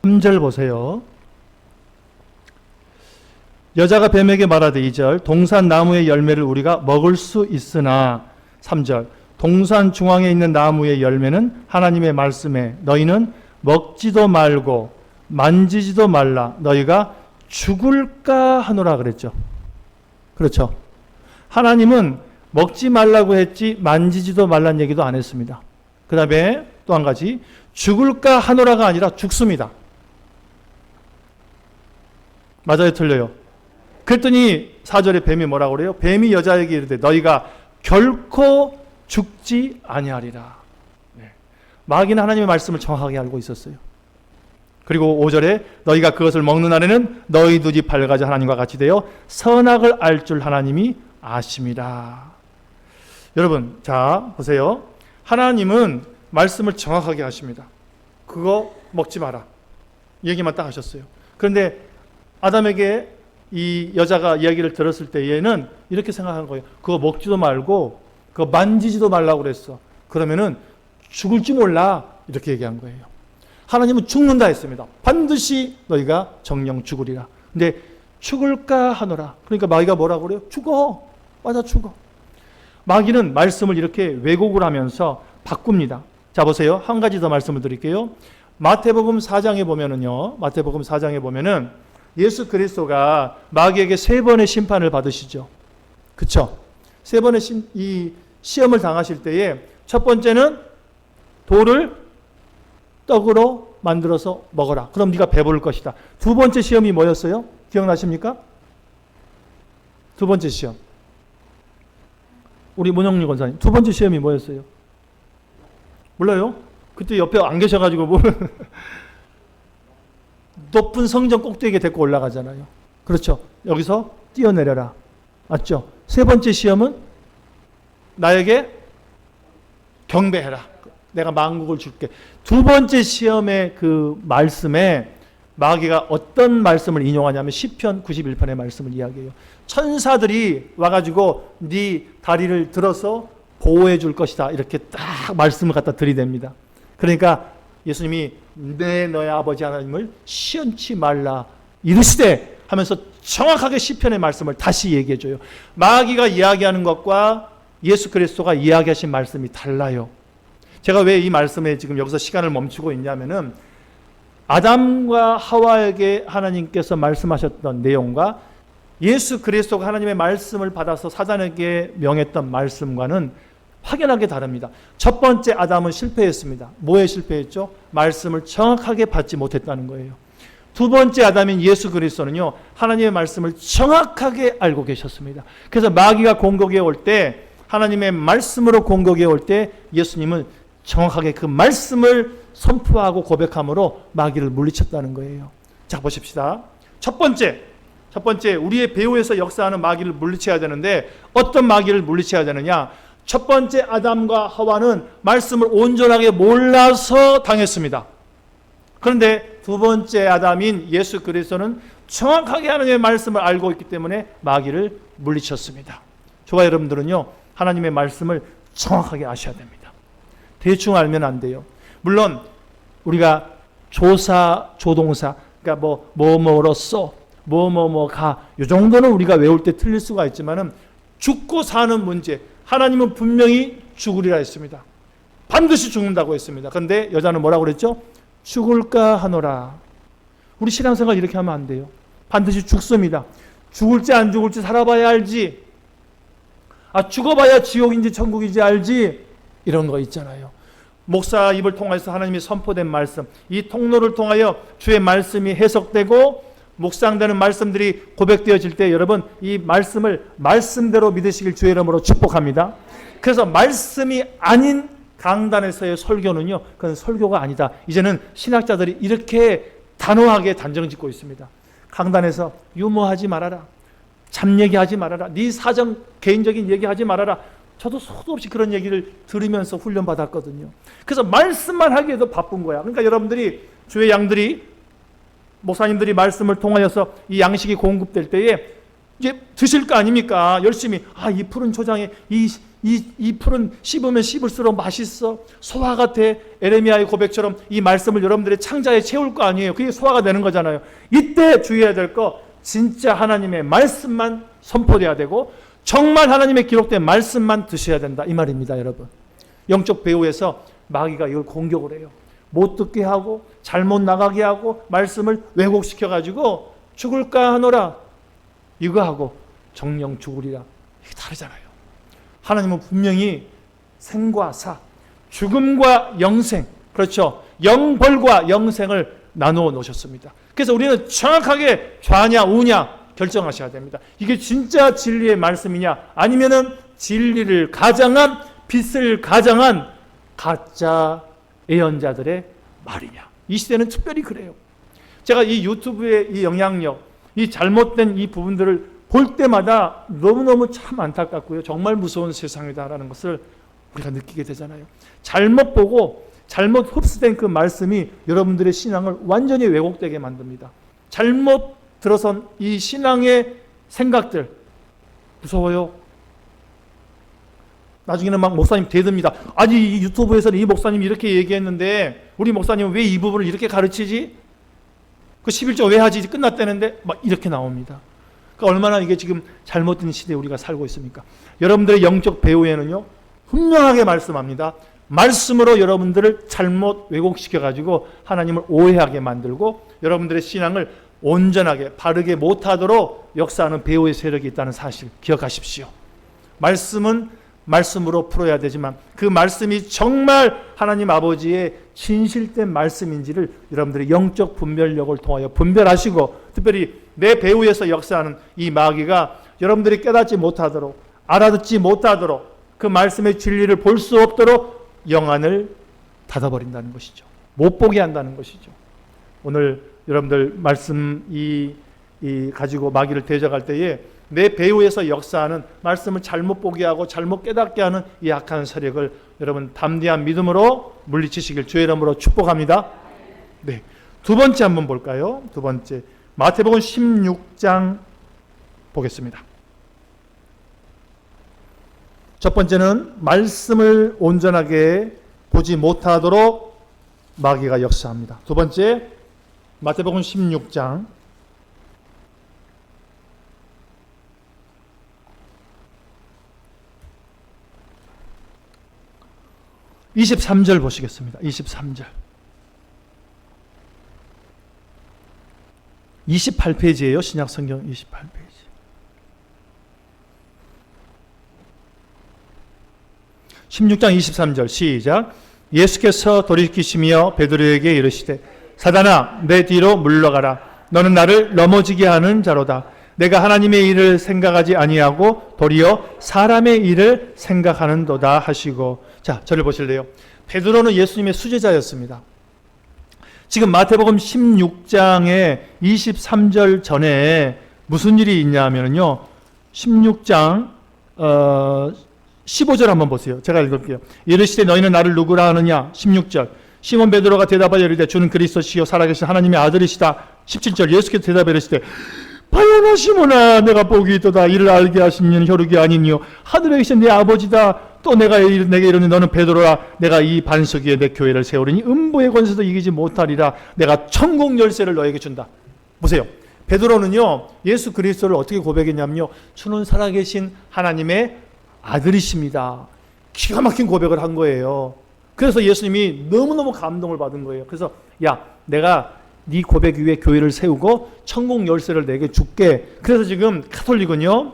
3절 보세요. 여자가 뱀에게 말하되 2절 동산 나무의 열매를 우리가 먹을 수 있으나 3절 동산 중앙에 있는 나무의 열매는 하나님의 말씀에 너희는 먹지도 말고 만지지도 말라 너희가 죽을까 하노라 그랬죠. 그렇죠. 하나님은 먹지 말라고 했지 만지지도 말란 얘기도 안 했습니다. 그 다음에 또 한 가지 죽을까 하노라가 아니라 죽습니다. 맞아요, 틀려요? 그랬더니 4절에 뱀이 뭐라고 그래요? 뱀이 여자에게 이르되 너희가 결코 죽지 아니하리라. 네. 마귀는 하나님의 말씀을 정확하게 알고 있었어요. 그리고 5절에 너희가 그것을 먹는 날에는 너희 눈이 밝아져 하나님과 같이 되어 선악을 알 줄 하나님이 아심이라. 여러분, 자 보세요. 하나님은 말씀을 정확하게 하십니다. 그거 먹지 마라. 얘기만 딱 하셨어요. 그런데 아담에게 이 여자가 이야기를 들었을 때에는 이렇게 생각한 거예요. 그거 먹지도 말고 그거 만지지도 말라고 그랬어. 그러면은 죽을지 몰라. 이렇게 얘기한 거예요. 하나님은 죽는다 했습니다. 반드시 너희가 정령 죽으리라. 근데 죽을까 하노라. 그러니까 마귀가 뭐라고 그래요? 죽어. 맞아, 죽어. 마귀는 말씀을 이렇게 왜곡을 하면서 바꿉니다. 자, 보세요. 한 가지 더 말씀을 드릴게요. 마태복음 4장에 보면은요. 마태복음 4장에 보면은 예수 그리스도가 마귀에게 3번의 심판을 받으시죠. 그쵸? 3번의 이 시험을 당하실 때에 첫 번째는 돌을 떡으로 만들어서 먹어라. 그럼 네가 배부를 것이다. 두 번째 시험이 뭐였어요? 기억나십니까? 두 번째 시험. 우리 문영리 권사님. 두 번째 시험이 뭐였어요? 몰라요? 그때 옆에 안 계셔가지고 높은 성전 꼭대기에 데리고 올라가잖아요. 그렇죠? 여기서 뛰어내려라. 맞죠? 세 번째 시험은 나에게 경배해라. 내가 만국을 줄게. 두 번째 시험의 그 말씀에 마귀가 어떤 말씀을 인용하냐면 시편 91편의 말씀을 이야기해요. 천사들이 와가지고 네 다리를 들어서 보호해 줄 것이다. 이렇게 딱 말씀을 갖다 들이댑니다. 그러니까 예수님이 내 너의 아버지 하나님을 시험치 말라 이르시되 하면서 정확하게 시편의 말씀을 다시 얘기해 줘요. 마귀가 이야기하는 것과 예수 그리스도가 이야기하신 말씀이 달라요. 제가 왜 이 말씀에 지금 여기서 시간을 멈추고 있냐면은 아담과 하와에게 하나님께서 말씀하셨던 내용과 예수 그리스도가 하나님의 말씀을 받아서 사단에게 명했던 말씀과는 확연하게 다릅니다. 첫 번째 아담은 실패했습니다. 뭐에 실패했죠? 말씀을 정확하게 받지 못했다는 거예요. 두 번째 아담인 예수 그리스도는요, 하나님의 말씀을 정확하게 알고 계셨습니다. 그래서 마귀가 공격해 올 때, 하나님의 말씀으로 공격해 올 때 예수님은 정확하게 그 말씀을 선포하고 고백함으로 마귀를 물리쳤다는 거예요. 자, 보십시다. 첫 번째 우리의 배후에서 역사하는 마귀를 물리쳐야 되는데 어떤 마귀를 물리쳐야 되느냐? 첫 번째 아담과 하와는 말씀을 온전하게 몰라서 당했습니다. 그런데 두 번째 아담인 예수 그리스도는 정확하게 하나님의 말씀을 알고 있기 때문에 마귀를 물리쳤습니다. 저와 여러분들은요, 하나님의 말씀을 정확하게 아셔야 됩니다. 대충 알면 안 돼요. 물론 우리가 조사, 조동사, 그러니까 뭐뭐로써, 뭐뭐뭐가 이 정도는 우리가 외울 때 틀릴 수가 있지만은 죽고 사는 문제, 하나님은 분명히 죽으리라 했습니다. 반드시 죽는다고 했습니다. 그런데 여자는 뭐라고 그랬죠? 죽을까 하노라. 우리 신앙생활 이렇게 하면 안 돼요. 반드시 죽습니다. 죽을지 안 죽을지 살아봐야 알지. 죽어봐야 지옥인지 천국인지 알지. 이런 거 있잖아요. 목사 입을 통해서 하나님이 선포된 말씀, 이 통로를 통하여 주의 말씀이 해석되고 묵상되는 말씀들이 고백되어질 때 여러분 이 말씀을 말씀대로 믿으시길 주의 이름으로 축복합니다. 그래서 말씀이 아닌 강단에서의 설교는요, 그건 설교가 아니다. 이제는 신학자들이 이렇게 단호하게 단정짓고 있습니다. 강단에서 유머하지 말아라. 잡 얘기하지 말아라. 네 사정 개인적인 얘기하지 말아라. 저도 소도 없이 그런 얘기를 들으면서 훈련받았거든요. 그래서 말씀만 하기에도 바쁜 거야. 그러니까 여러분들이 주의 양들이 목사님들이 말씀을 통하여서 이 양식이 공급될 때에 이제 드실 거 아닙니까? 열심히 이 푸른 초장에 이 풀은 씹으면 씹을수록 맛있어. 소화 같아. 에레미야의 고백처럼 이 말씀을 여러분들의 창자에 채울 거 아니에요. 그게 소화가 되는 거잖아요. 이때 주의해야 될 거 진짜 하나님의 말씀만 선포돼야 되고 정말 하나님의 기록된 말씀만 드셔야 된다. 이 말입니다, 여러분. 영적 배후에서 마귀가 이걸 공격을 해요. 못 듣게 하고 잘못 나가게 하고 말씀을 왜곡시켜가지고 죽을까 하노라. 이거 하고 정령 죽으리라. 이게 다르잖아요. 하나님은 분명히 생과 사, 죽음과 영생, 그렇죠. 영벌과 영생을 나누어 놓으셨습니다. 그래서 우리는 정확하게 좌냐 우냐 결정하셔야 됩니다. 이게 진짜 진리의 말씀이냐 아니면은 진리를 가장한 빛을 가장한 가짜 예언자들의 말이냐. 이 시대는 특별히 그래요. 제가 이 유튜브의 이 영향력, 이 잘못된 이 부분들을 볼 때마다 너무너무 참 안타깝고요. 정말 무서운 세상이다라는 것을 우리가 느끼게 되잖아요. 잘못 보고 잘못 흡수된 그 말씀이 여러분들의 신앙을 완전히 왜곡되게 만듭니다. 잘못 들어선 이 신앙의 생각들 무서워요. 나중에는 막 목사님 대듭니다. 아니 이 유튜브에서는 이 목사님이 이렇게 얘기했는데 우리 목사님은 왜 이 부분을 이렇게 가르치지? 그 11조 왜 하지? 끝났다는데 막 이렇게 나옵니다. 그러니까 얼마나 이게 지금 잘못된 시대에 우리가 살고 있습니까? 여러분들의 영적 배후에는요 분명하게 말씀합니다. 말씀으로 여러분들을 잘못 왜곡시켜가지고 하나님을 오해하게 만들고 여러분들의 신앙을 온전하게 바르게 못하도록 역사하는 배후의 세력이 있다는 사실 기억하십시오. 말씀은 말씀으로 풀어야 되지만 그 말씀이 정말 하나님 아버지의 진실된 말씀인지를 여러분들의 영적 분별력을 통하여 분별하시고 특별히 내 배후에서 역사하는 이 마귀가 여러분들이 깨닫지 못하도록 알아듣지 못하도록 그 말씀의 진리를 볼 수 없도록 영안을 닫아버린다는 것이죠. 못 보게 한다는 것이죠. 오늘 여러분들 말씀 가지고 마귀를 대적할 때에 내 배후에서 역사하는 말씀을 잘못 보게 하고 잘못 깨닫게 하는 이 악한 세력을 여러분 담대한 믿음으로 물리치시길 주의 이름으로 축복합니다. 네, 두 번째 한번 볼까요? 두 번째 마태복음 16장 보겠습니다. 첫 번째는 말씀을 온전하게 보지 못하도록 마귀가 역사합니다. 두 번째 마태복음 16장 23절 보시겠습니다. 23절 28페이지예요. 신약성경 28페이지. (16장 23절) 시작. 예수께서 돌이키시며 베드로에게 이르시되 사단아 내 뒤로 물러가라. 너는 나를 넘어지게 하는 자로다. 내가 하나님의 일을 생각하지 아니하고 도리어 사람의 일을 생각하는도다 하시고. 자, 저를 보실래요? 베드로는 예수님의 수제자였습니다. 지금 마태복음 16장의 23절 전에 무슨 일이 있냐 하면요 16장 15절 한번 보세요. 제가 읽을게요. 이르시되 너희는 나를 누구라 하느냐. 16절 시몬 베드로가 대답하여 이르되 주는 그리스도시요 살아계신 하나님의 아들이시다. 17절 예수께서 대답하여 이르시되 바요나 시몬아 내가 복이 있도다. 이를 알게 하신 이는 혈육이 아니니요 하늘에 계신 내 아버지다. 또 내게 이르니 너는 베드로라 내가 이 반석 위에 내 교회를 세우리니 음부의 권세도 이기지 못하리라. 내가 천국 열쇠를 너에게 준다. 보세요. 베드로는요 예수 그리스도를 어떻게 고백했냐면요, 주는 살아계신 하나님의 아들이십니다. 기가 막힌 고백을 한 거예요. 그래서 예수님이 너무너무 감동을 받은 거예요. 그래서 야, 내가 네 고백 위에 교회를 세우고 천국 열쇠를 내게 줄게. 그래서 지금 가톨릭은요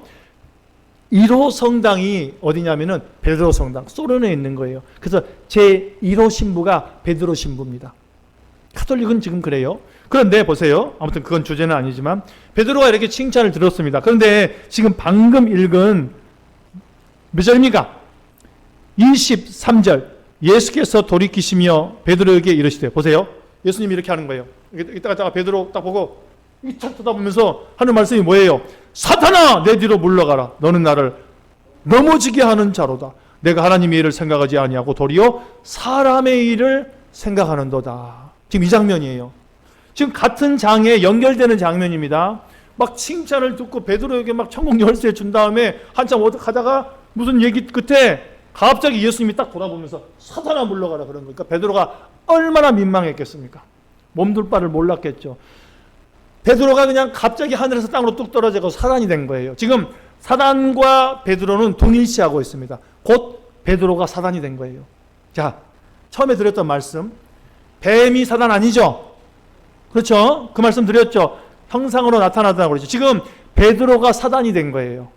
1호 성당이 어디냐면은 베드로 성당, 소련에 있는 거예요. 그래서 제 1호 신부가 베드로 신부입니다. 가톨릭은 지금 그래요. 그런데 보세요. 아무튼 그건 주제는 아니지만 베드로가 이렇게 칭찬을 들었습니다. 그런데 지금 방금 읽은 몇 절입니까? 23절. 예수께서 돌이키시며 베드로에게 이르시되, 보세요. 예수님이 이렇게 하는 거예요. 이따가 베드로 딱 보고 탁 쳐다보면서 하는 말씀이 뭐예요? 사탄아, 내 뒤로 물러가라. 너는 나를 넘어지게 하는 자로다. 내가 하나님의 일을 생각하지 아니하고 도리어 사람의 일을 생각하는도다. 지금 이 장면이에요. 지금 같은 장에 연결되는 장면입니다. 막 칭찬을 듣고 베드로에게 막 천국 열쇠 준 다음에 한참 가다가 무슨 얘기 끝에 갑자기 예수님이 딱 돌아보면서 사탄아 물러가라 그런 거니까 베드로가 얼마나 민망했겠습니까? 몸둘 바를 몰랐겠죠. 베드로가 그냥 갑자기 하늘에서 땅으로 뚝 떨어지고 사단이 된 거예요. 지금 사단과 베드로는 동일시하고 있습니다. 곧 베드로가 사단이 된 거예요. 자, 처음에 드렸던 말씀, 뱀이 사단 아니죠? 그렇죠? 그 말씀 드렸죠? 형상으로 나타나다고 그러죠. 지금 베드로가 사단이 된 거예요.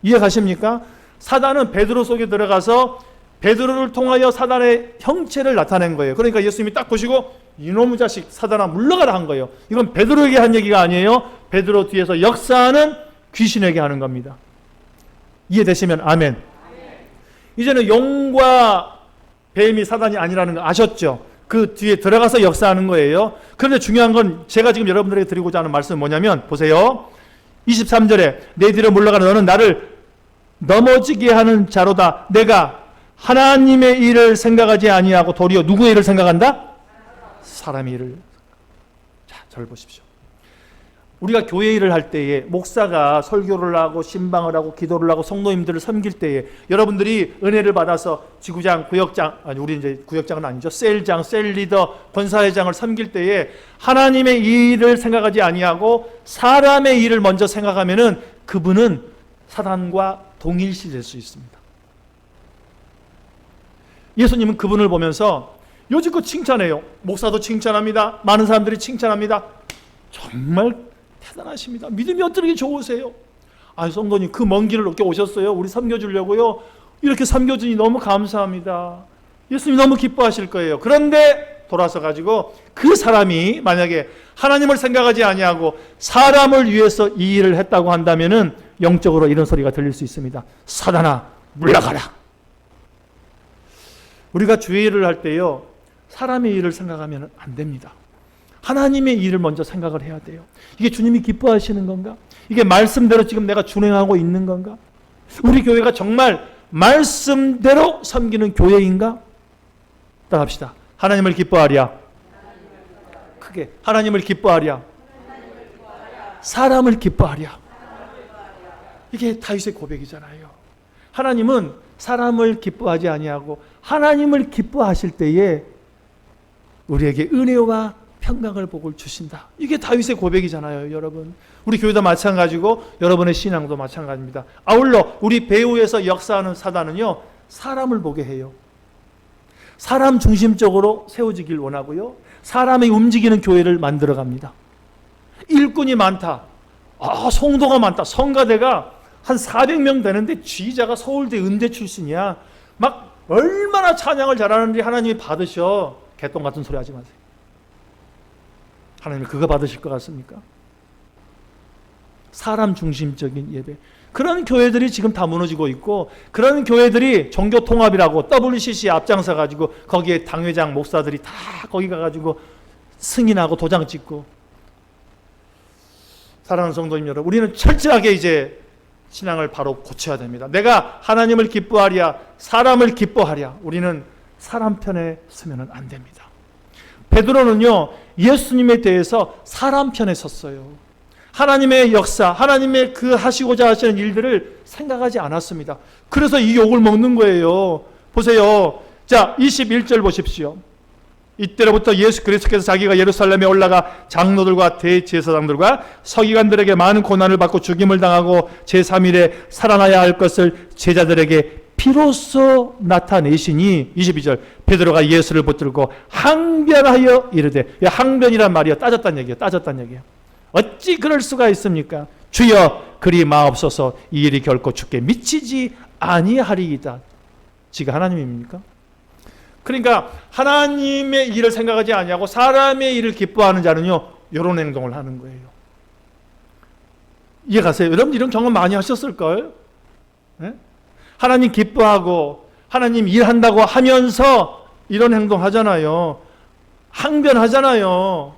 이해 가십니까? 사단은 베드로 속에 들어가서 베드로를 통하여 사단의 형체를 나타낸 거예요. 그러니까 예수님이 딱 보시고 이놈의 자식 사단아 물러가라 한 거예요. 이건 베드로에게 한 얘기가 아니에요. 베드로 뒤에서 역사하는 귀신에게 하는 겁니다. 이해되시면 아멘. 이제는 용과 뱀이 사단이 아니라는 거 아셨죠? 그 뒤에 들어가서 역사하는 거예요. 그런데 중요한 건 제가 지금 여러분들에게 드리고자 하는 말씀은 뭐냐면, 보세요. 23절에 내 뒤로 물러가는 너는 나를 넘어지게 하는 자로다. 내가 하나님의 일을 생각하지 아니하고 도리어 누구의 일을 생각한다? 사람의 일을. 자, 저를 보십시오. 우리가 교회 일을 할 때에 목사가 설교를 하고 신방을 하고 기도를 하고 성도님들을 섬길 때에 여러분들이 은혜를 받아서 지구장, 구역장, 아니 우리 이제 구역장은 아니죠. 셀장, 셀리더, 권사회장을 섬길 때에 하나님의 일을 생각하지 아니하고 사람의 일을 먼저 생각하면은 그분은 사단과 동일시될 수 있습니다. 예수님은 그분을 보면서 여지껏 칭찬해요. 목사도 칭찬합니다. 많은 사람들이 칭찬합니다. 정말 대단하십니다. 믿음이 어떻게 좋으세요? 아니 성도님 그 먼 길을 이렇게 오셨어요. 우리 섬겨주려고요. 이렇게 섬겨주니 너무 감사합니다. 예수님이 너무 기뻐하실 거예요. 그런데 돌아서 가지고 그 사람이 만약에 하나님을 생각하지 아니하고 사람을 위해서 이 일을 했다고 한다면은 영적으로 이런 소리가 들릴 수 있습니다. 사단아 물러가라. 우리가 주의 일을 할 때요 사람의 일을 생각하면 안 됩니다. 하나님의 일을 먼저 생각을 해야 돼요. 이게 주님이 기뻐하시는 건가? 이게 말씀대로 지금 내가 준행하고 있는 건가? 우리 교회가 정말 말씀대로 섬기는 교회인가? 따라합시다. 하나님을 기뻐하랴. 크게. 하나님을 기뻐하랴. 사람을 기뻐하랴. 이게 다윗의 고백이잖아요. 하나님은 사람을 기뻐하지 아니하고 하나님을 기뻐하실 때에 우리에게 은혜와 평강을 복을 주신다. 이게 다윗의 고백이잖아요, 여러분. 우리 교회도 마찬가지고 여러분의 신앙도 마찬가지입니다. 아울러 우리 배후에서 역사하는 사단은요, 사람을 보게 해요. 사람 중심적으로 세워지길 원하고요. 사람이 움직이는 교회를 만들어 갑니다. 일꾼이 많다. 성도가 많다. 성가대가 한 400명 되는데 지휘자가 서울대 은대 출신이야. 막 얼마나 찬양을 잘하는지 하나님이 받으셔. 개똥 같은 소리 하지 마세요. 하나님이 그거 받으실 것 같습니까? 사람 중심적인 예배. 그런 교회들이 지금 다 무너지고 있고 그런 교회들이 종교통합이라고 WCC 앞장서 가지고 거기에 당회장 목사들이 다 거기 가가지고 승인하고 도장 찍고. 사랑하는 성도님 여러분, 우리는 철저하게 이제 신앙을 바로 고쳐야 됩니다. 내가 하나님을 기뻐하랴 사람을 기뻐하랴. 우리는 사람 편에 서면 안 됩니다. 베드로는요 예수님에 대해서 사람 편에 섰어요. 하나님의 역사, 하나님의 그 하시고자 하시는 일들을 생각하지 않았습니다. 그래서 이 욕을 먹는 거예요. 보세요. 자, 21절 보십시오. 이때로부터 예수 그리스도께서 자기가 예루살렘에 올라가 장로들과 대제사장들과 서기관들에게 많은 고난을 받고 죽임을 당하고 제3일에 살아나야 할 것을 제자들에게 비로소 나타내시니 22절 베드로가 예수를 붙들고 항변하여 이르되, 항변이란 말이요, 따졌다는 얘기예요. 따졌다는 얘기예요. 어찌 그럴 수가 있습니까? 주여 그리 마옵소서, 이 일이 결코 주께 미치지 아니하리이다. 지가 하나님입니까? 그러니까 하나님의 일을 생각하지 아니하고 사람의 일을 기뻐하는 자는요, 이런 행동을 하는 거예요. 이해가세요? 여러분 이런 경험 많이 하셨을걸? 네? 하나님 기뻐하고 하나님 일한다고 하면서 이런 행동 하잖아요. 항변하잖아요.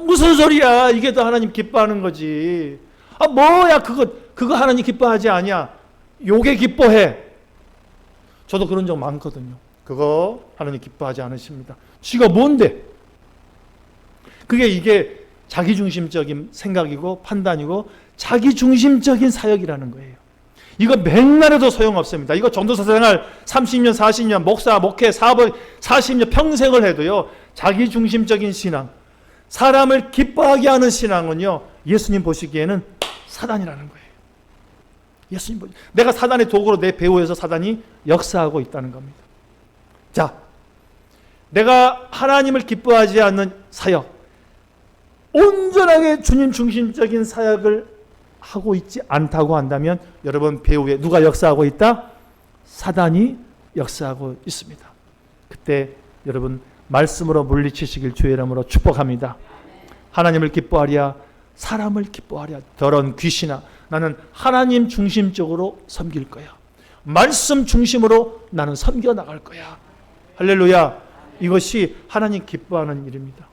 무슨 소리야? 이게 더 하나님 기뻐하는 거지. 뭐야 그거 하나님 기뻐하지 아니야. 요게 기뻐해. 저도 그런 적 많거든요. 그거 하나님 기뻐하지 않으십니다. 지가 뭔데? 이게 자기중심적인 생각이고 판단이고 자기중심적인 사역이라는 거예요. 이거 맥날 해도 소용없습니다. 이거 전도사 생활 30년, 40년, 목사, 목회, 사업 40년 평생을 해도요, 자기중심적인 신앙, 사람을 기뻐하게 하는 신앙은요, 예수님 보시기에는 사단이라는 거예요. 예수님 내가 사단의 도구로 내 배후에서 사단이 역사하고 있다는 겁니다. 자, 내가 하나님을 기뻐하지 않는 사역, 온전하게 주님 중심적인 사역을 하고 있지 않다고 한다면 여러분 배후에 누가 역사하고 있다? 사단이 역사하고 있습니다. 그때 여러분 말씀으로 물리치시길 주의 이름으로 축복합니다. 하나님을 기뻐하랴, 사람을 기뻐하랴. 더러운 귀신아, 나는 하나님 중심적으로 섬길 거야. 말씀 중심으로 나는 섬겨 나갈 거야. 할렐루야. 이것이 하나님 기뻐하는 일입니다.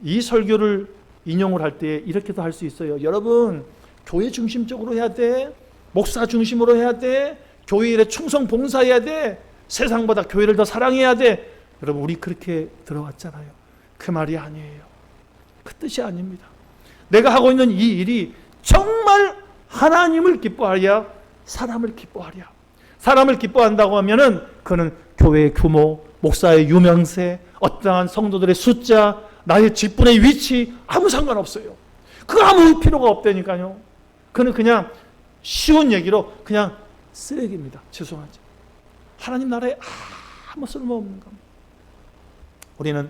이 설교를 인용을 할 때 이렇게도 할 수 있어요. 여러분 교회 중심적으로 해야 돼. 목사 중심으로 해야 돼. 교회 일에 충성 봉사해야 돼. 세상보다 교회를 더 사랑해야 돼. 여러분 우리 그렇게 들어왔잖아요. 그 말이 아니에요. 그 뜻이 아닙니다. 내가 하고 있는 이 일이 정말 하나님을 기뻐하랴, 사람을 기뻐하랴. 사람을 기뻐한다고 하면은 그는 교회의 규모, 목사의 유명세, 어떠한 성도들의 숫자, 나의 직분의 위치 아무 상관없어요. 그거 아무 필요가 없다니까요. 그는 그냥 쉬운 얘기로 그냥 쓰레기입니다. 죄송하죠. 하나님 나라에 아무 쓸모없는 겁니다. 우리는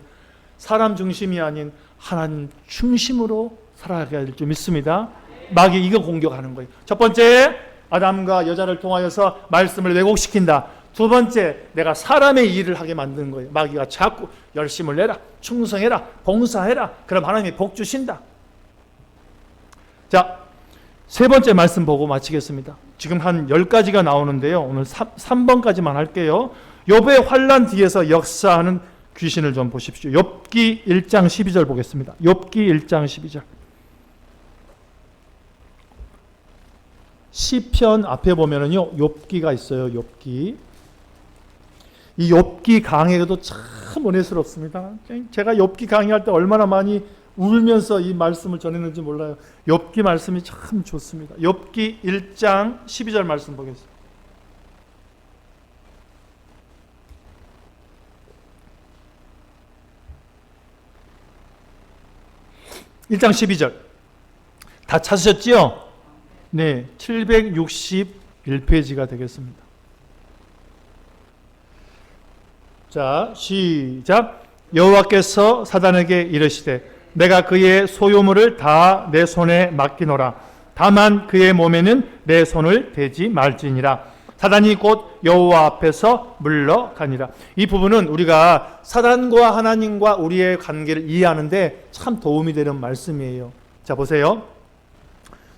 사람 중심이 아닌 하나님 중심으로 살아가야 될 줄 믿습니다. 마귀 이거 공격하는 거예요. 첫 번째, 아담과 여자를 통하여서 말씀을 왜곡시킨다. 두 번째, 내가 사람의 일을 하게 만드는 거예요. 마귀가 자꾸 열심을 내라, 충성해라, 봉사해라. 그럼 하나님이 복 주신다. 자, 세 번째 말씀 보고 마치겠습니다. 지금 한 10가지가 나오는데요. 오늘 3번까지만 할게요. 욥의 환난 뒤에서 역사하는 귀신을 좀 보십시오. 욥기 1장 12절 보겠습니다. 욥기 1장 12절. 시편 앞에 보면은요, 욥기가 있어요. 욥기. 이 욥기 강의도 참 은혜스럽습니다. 제가 욥기 강의할 때 얼마나 많이 울면서 이 말씀을 전했는지 몰라요. 욥기 말씀이 참 좋습니다. 욥기 1장 12절 말씀 보겠습니다. (1장 12절) 다 찾으셨지요? 네, 761페이지가 되겠습니다. 자, 시작. 여호와께서 사단에게 이르시되 내가 그의 소유물을 다 내 손에 맡기노라. 다만 그의 몸에는 내 손을 대지 말지니라. 사단이 곧 여호와 앞에서 물러가니라. 이 부분은 우리가 사단과 하나님과 우리의 관계를 이해하는데 참 도움이 되는 말씀이에요. 자, 보세요.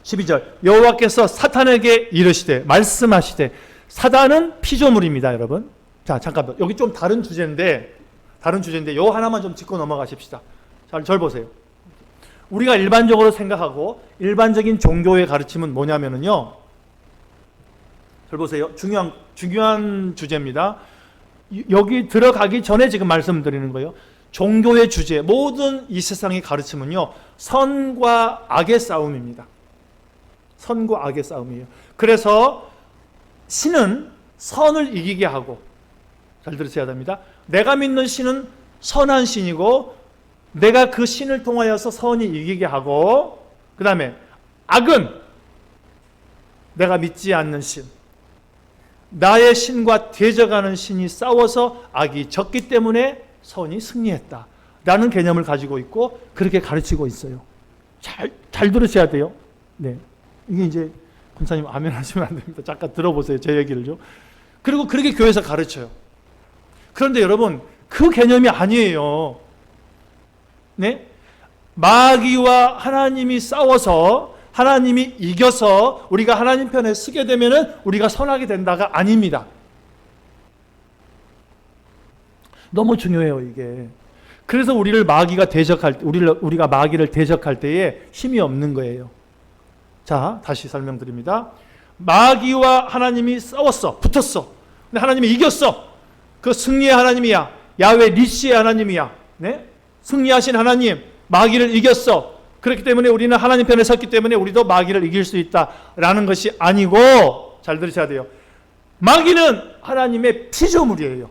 12절. 여호와께서 사탄에게 이르시되, 말씀하시되. 사단은 피조물입니다, 여러분. 자, 잠깐만. 여기 좀 다른 주제인데 요 하나만 좀 짚고 넘어가십시다. 잘 보세요. 우리가 일반적으로 생각하고 일반적인 종교의 가르침은 뭐냐면은요. 잘 보세요. 중요한 주제입니다. 여기 들어가기 전에 지금 말씀드리는 거예요. 종교의 주제, 모든 이 세상의 가르침은요, 선과 악의 싸움입니다. 선과 악의 싸움이에요. 그래서 신은 선을 이기게 하고, 잘 들으셔야 됩니다. 내가 믿는 신은 선한 신이고, 내가 그 신을 통하여서 선이 이기게 하고, 그 다음에 악은 내가 믿지 않는 신, 나의 신과 대적하는 신이 싸워서 악이 졌기 때문에 선이 승리했다 라는 개념을 가지고 있고, 그렇게 가르치고 있어요. 잘 들으셔야 돼요. 네. 이게 이제 권사님 아멘 하시면 안 됩니다. 잠깐 들어보세요. 제 얘기를 좀. 그리고 그렇게 교회에서 가르쳐요. 그런데 여러분, 그 개념이 아니에요. 네? 마귀와 하나님이 싸워서 하나님이 이겨서 우리가 하나님 편에 서게 되면은 우리가 선하게 된다가 아닙니다. 너무 중요해요, 이게. 그래서 우리를 마귀가 대적할 때, 우리가 마귀를 대적할 때에 힘이 없는 거예요. 자, 다시 설명드립니다. 마귀와 하나님이 싸웠어. 붙었어. 근데 하나님이 이겼어. 그 승리의 하나님이야. 야훼 니시의 하나님이야. 네? 승리하신 하나님, 마귀를 이겼어. 그렇기 때문에 우리는 하나님 편에 섰기 때문에 우리도 마귀를 이길 수 있다라는 것이 아니고, 잘 들으셔야 돼요. 마귀는 하나님의 피조물이에요.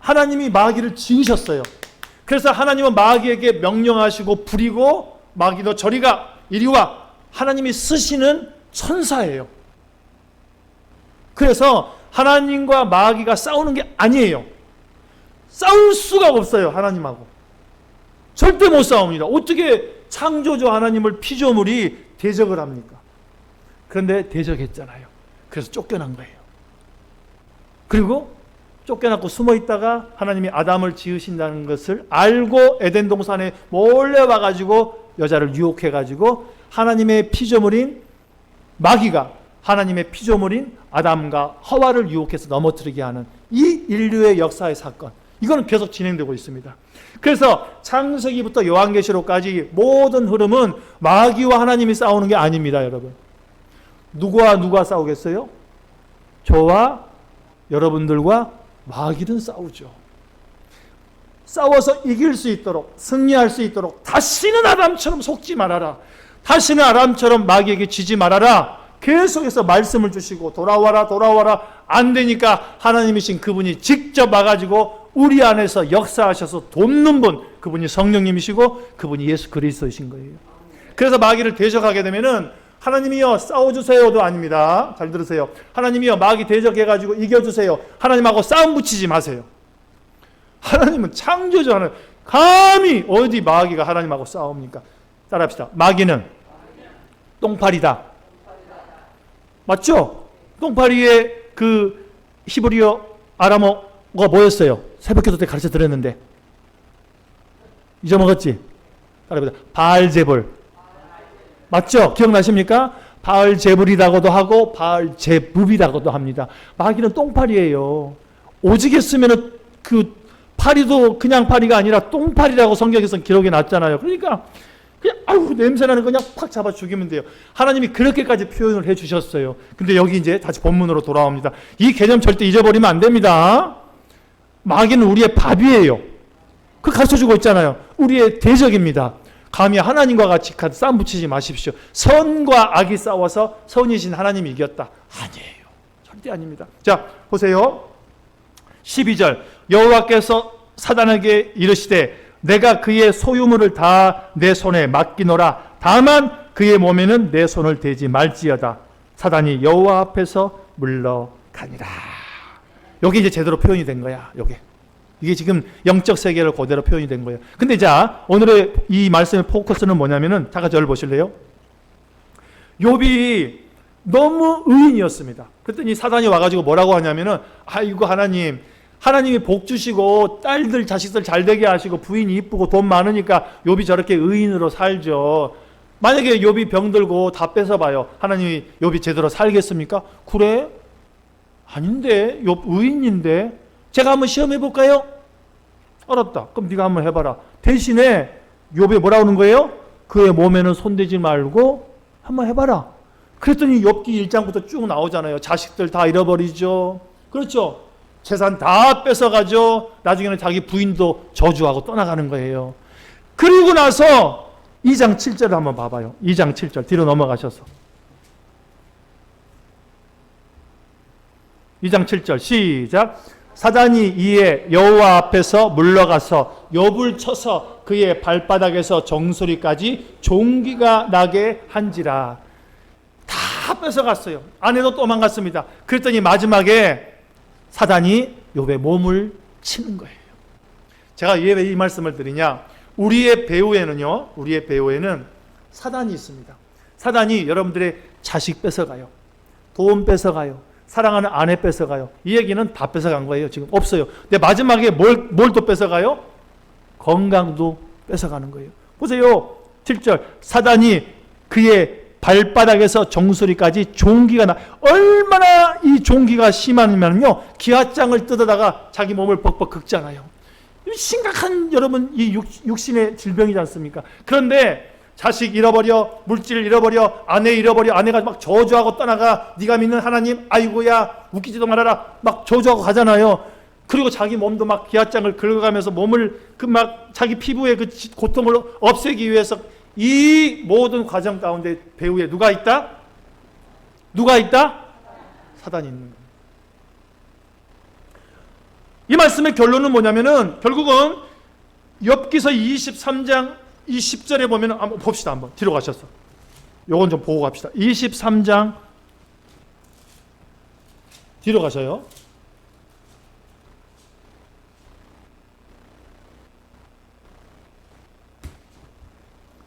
하나님이 마귀를 지으셨어요. 그래서 하나님은 마귀에게 명령하시고 부리고, 마귀도 저리 가, 이리 와. 하나님이 쓰시는 천사예요. 그래서 하나님과 마귀가 싸우는 게 아니에요. 싸울 수가 없어요, 하나님하고. 절대 못 싸웁니다. 어떻게 창조주 하나님을 피조물이 대적을 합니까? 그런데 대적했잖아요. 그래서 쫓겨난 거예요. 그리고 쫓겨났고 숨어 있다가 하나님이 아담을 지으신다는 것을 알고 에덴 동산에 몰래 와가지고 여자를 유혹해가지고 하나님의 피조물인 마귀가 하나님의 피조물인 아담과 하와를 유혹해서 넘어뜨리게 하는 이 인류의 역사의 사건, 이거는 계속 진행되고 있습니다. 그래서 창세기부터 요한계시록까지 모든 흐름은 마귀와 하나님이 싸우는 게 아닙니다, 여러분. 누가 싸우겠어요? 저와 여러분들과 마귀는 싸우죠. 싸워서 이길 수 있도록, 승리할 수 있도록 다시는 아담처럼 속지 말아라. 다시는 아담처럼 마귀에게 지지 말아라. 계속해서 말씀을 주시고 돌아와라 돌아와라. 안 되니까 하나님이신 그분이 직접 와가지고 우리 안에서 역사하셔서 돕는 분, 그분이 성령님이시고 그분이 예수 그리스도이신 거예요. 그래서 마귀를 대적하게 되면은 하나님이여 싸워주세요도 아닙니다. 잘 들으세요. 하나님이여 마귀 대적해가지고 이겨주세요. 하나님하고 싸움 붙이지 마세요. 하나님은 창조주 하나님, 감히 어디 마귀가 하나님하고 싸웁니까? 따라합시다. 마귀는 똥파리다. 맞죠? 똥파리의 그 히브리어 아람어가 뭐였어요? 새벽기도 때 가르쳐 드렸는데 잊어먹었지? 따라합시다. 바알제불. 맞죠? 기억나십니까? 바알제불이라고도 하고 바알제붑이라고도 합니다. 마귀는 똥파리예요. 오직에 쓰면은 그 파리도 그냥 파리가 아니라 똥파리라고 성경에서는 기록이 났잖아요. 그러니까 그냥 아유 냄새나는 거 그냥 팍 잡아 죽이면 돼요. 하나님이 그렇게까지 표현을 해 주셨어요. 근데 여기 이제 다시 본문으로 돌아옵니다. 이 개념 절대 잊어버리면 안 됩니다. 마귀는 우리의 밥이에요. 그 가르쳐 주고 있잖아요. 우리의 대적입니다. 감히 하나님과 같이 싸움 붙이지 마십시오. 선과 악이 싸워서 선이신 하나님이 이겼다. 아니에요. 절대 아닙니다. 자, 보세요. 12절. 여호와께서 사단에게 이르시되 내가 그의 소유물을 다 내 손에 맡기노라. 다만 그의 몸에는 내 손을 대지 말지어다. 사단이 여호와 앞에서 물러가니라. 여기 이제 제대로 표현이 된 거야. 이게 지금 영적 세계를 그대로 표현이 된 거예요. 근데 자, 오늘의 이 말씀의 포커스는 뭐냐면은 다 같이 보실래요? 욥이 너무 의인이었습니다. 그랬더니 사단이 와가지고 뭐라고 하냐면은 아이고 하나님이 복 주시고 딸들 자식들 잘 되게 하시고 부인이 이쁘고 돈 많으니까 욥이 저렇게 의인으로 살죠. 만약에 욥이 병들고 다 뺏어봐요. 하나님이 욥이 제대로 살겠습니까? 그래? 아닌데 욥 의인인데 제가 한번 시험해 볼까요? 알았다. 그럼 네가 한번 해봐라. 대신에 욥이 뭐라 하는 거예요? 그의 몸에는 손대지 말고 한번 해봐라. 그랬더니 욥기 1장부터 쭉 나오잖아요. 자식들 다 잃어버리죠. 그렇죠? 재산 다 뺏어가죠. 나중에는 자기 부인도 저주하고 떠나가는 거예요. 그리고 나서 2장 7절을 한번 봐봐요. 2장 7절 뒤로 넘어가셔서 2장 7절 시작. 사단이 이에 여호와 앞에서 물러가서 욥을 쳐서 그의 발바닥에서 정수리까지 종기가 나게 한지라. 다 뺏어갔어요. 아내도 도망갔습니다. 그랬더니 마지막에 사단이 욥의 몸을 치는 거예요. 제가 왜 이 말씀을 드리냐, 우리의 배후에는 사단이 있습니다. 사단이 여러분들의 자식 뺏어가요. 돈 뺏어가요. 사랑하는 아내 뺏어가요. 이 얘기는 다 뺏어간 거예요. 지금 없어요. 근데 마지막에 뭘 또 뺏어가요? 건강도 뺏어가는 거예요. 보세요. 7절 사단이 그의 발바닥에서 정수리까지 종기가 나. 얼마나 이 종기가 심하냐면요, 기와장을 뜯어다가 자기 몸을 벅벅 긁잖아요. 심각한 여러분 이 육신의 질병이지 않습니까? 그런데 자식 잃어버려, 물질 잃어버려, 아내 잃어버려, 아내가 막 저주하고 떠나가, 네가 믿는 하나님 아이고야 웃기지도 말아라 막 저주하고 가잖아요. 그리고 자기 몸도 막 기와장을 긁어가면서 몸을 막 자기 피부의 그 고통을 없애기 위해서 이 모든 과정 가운데 배후에 누가 있다? 누가 있다? 사단이 있는 거예요. 이 말씀의 결론은 뭐냐면은 결국은 욥기서 23장 20절에 보면 한번 봅시다. 한번 뒤로 가셔서 요건 좀 보고 갑시다. 23장 뒤로 가셔요.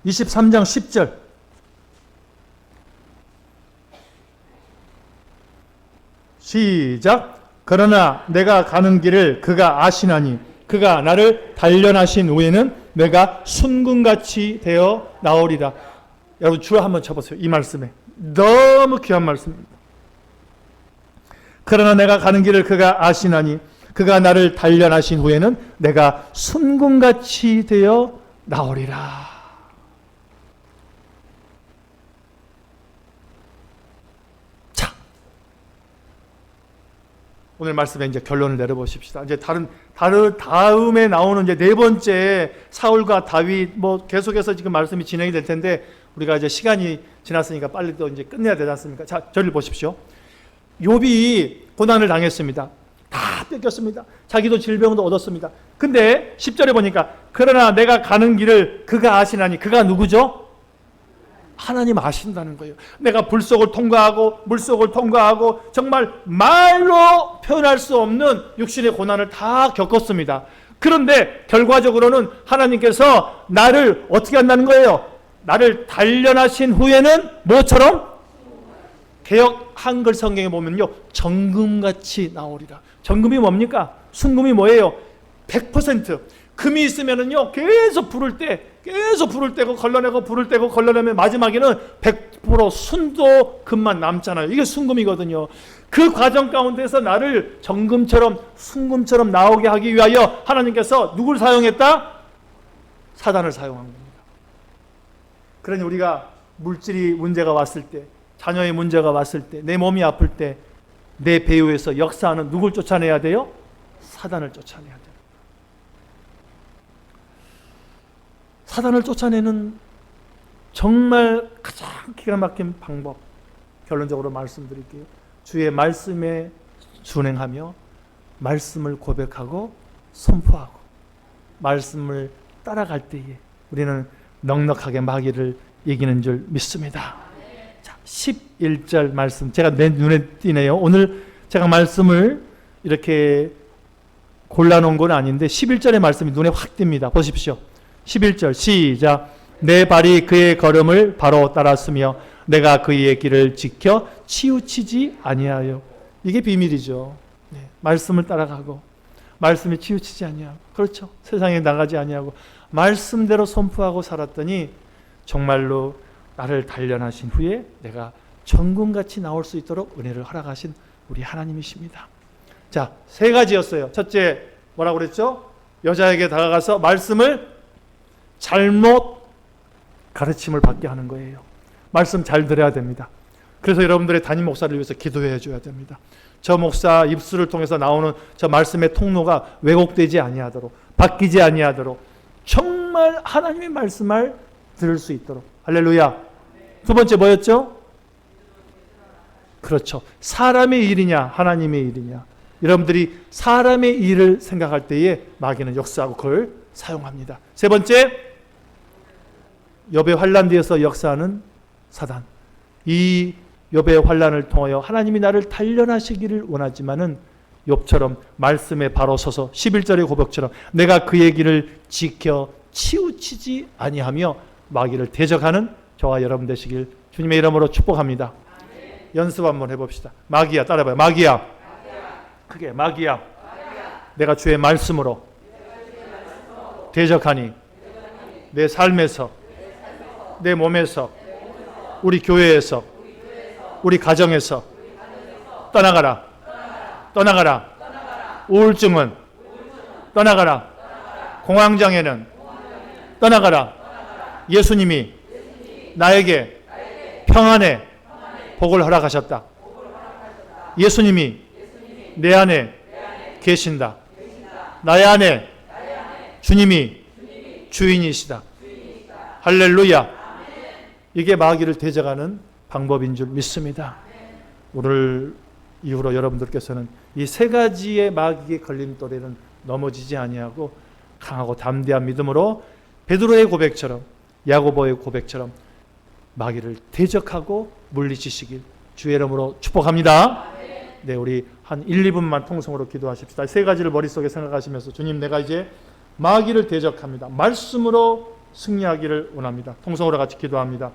23장 10절 시작. 그러나 내가 가는 길을 그가 아시나니 그가 나를 단련하신 후에는 내가 순금같이 되어 나오리라. 여러분 줄 한번 쳐보세요. 이 말씀에 너무 귀한 말씀입니다. 그러나 내가 가는 길을 그가 아시나니 그가 나를 단련하신 후에는 내가 순금같이 되어 나오리라. 자, 오늘 말씀에 이제 결론을 내려보십시다. 이제 다음에 나오는 이제 네 번째 사울과 다윗 뭐 계속해서 지금 말씀이 진행이 될 텐데 우리가 이제 시간이 지났으니까 빨리 또 이제 끝내야 되지 않습니까? 자, 저를 보십시오. 욥이 고난을 당했습니다. 다 뺏겼습니다. 자기도 질병도 얻었습니다. 근데 10절에 보니까 그러나 내가 가는 길을 그가 아시나니 그가 누구죠? 하나님 아신다는 거예요. 내가 불속을 통과하고 물속을 통과하고 정말 말로 표현할 수 없는 육신의 고난을 다 겪었습니다. 그런데 결과적으로는 하나님께서 나를 어떻게 한다는 거예요? 나를 단련하신 후에는 뭐처럼? 개역 한글 성경에 보면요, 정금같이 나오리라. 정금이 뭡니까? 순금이 뭐예요? 100%. 금이 있으면은요, 계속 불을 떼고 걸러내고 불을 떼고 걸러내면 마지막에는 100% 순도 금만 남잖아요. 이게 순금이거든요. 그 과정 가운데서 나를 정금처럼 순금처럼 나오게 하기 위하여 하나님께서 누굴 사용했다? 사단을 사용한 겁니다. 그러니 우리가 물질이 문제가 왔을 때, 자녀의 문제가 왔을 때, 내 몸이 아플 때, 내 배후에서 역사하는 누굴 쫓아내야 돼요? 사단을 쫓아내야 돼요. 사단을 쫓아내는 정말 가장 기가 막힌 방법, 결론적으로 말씀드릴게요. 주의 말씀에 순행하며 말씀을 고백하고 선포하고 말씀을 따라갈 때에 우리는 넉넉하게 마귀를 이기는 줄 믿습니다. 자, 11절 말씀 제가 내 눈에 띄네요. 오늘 제가 말씀을 이렇게 골라놓은 건 아닌데 11절의 말씀이 눈에 확 띕니다. 보십시오. 11절 시작. 내 발이 그의 걸음을 바로 따랐으며 내가 그의 길을 지켜 치우치지 아니하여. 이게 비밀이죠. 네, 말씀을 따라가고 말씀에 치우치지 아니하고, 그렇죠, 세상에 나가지 아니하고 말씀대로 선포하고 살았더니 정말로 나를 단련하신 후에 내가 정금같이 나올 수 있도록 은혜를 허락하신 우리 하나님이십니다. 자, 세 가지였어요. 첫째 뭐라고 그랬죠? 여자에게 다가가서 말씀을 잘못 가르침을 받게 하는 거예요. 말씀 잘 들어야 됩니다. 그래서 여러분들의 담임 목사를 위해서 기도해 줘야 됩니다. 저 목사 입술을 통해서 나오는 저 말씀의 통로가 왜곡되지 아니하도록, 바뀌지 아니하도록 정말 하나님의 말씀을 들을 수 있도록. 할렐루야. 두 번째 뭐였죠? 그렇죠. 사람의 일이냐 하나님의 일이냐. 여러분들이 사람의 일을 생각할 때에 마귀는 역사하고 그걸 사용합니다. 세 번째, 욥의 환난 뒤에서 역사하는 사단. 이 욥의 환난을 통하여 하나님이 나를 단련하시기를 원하지만은 욥처럼 말씀에 바로 서서 11절의 고백처럼 내가 그의 길을 지켜 치우치지 아니하며 마귀를 대적하는 저와 여러분 되시길 주님의 이름으로 축복합니다. 연습 한번 해봅시다. 마귀야, 따라해봐요. 마귀야. 크게 마귀야. 내가 주의 말씀으로 대적하니 내 삶에서, 내 몸에서, 우리 교회에서, 우리 가정에서 떠나가라. 떠나가라. 우울증은 떠나가라. 공황장애는 떠나가라. 예수님이 나에게 평안의 복을 허락하셨다. 예수님이 내 안에 계신다. 나의 안에 주님이 주인이시다. 할렐루야. 이게 마귀를 대적하는 방법인 줄 믿습니다. 오늘 이후로 여러분들께서는 이 세 가지의 마귀의 걸림돌에는 넘어지지 아니하고 강하고 담대한 믿음으로 베드로의 고백처럼, 야고보의 고백처럼 마귀를 대적하고 물리치시길 주의 이름으로 축복합니다. 네, 우리 한 1, 2분만 통성으로 기도하십시다. 세 가지를 머릿속에 생각하시면서 주님, 내가 이제 마귀를 대적합니다. 말씀으로 승리하기를 원합니다. 통성으로 같이 기도합니다.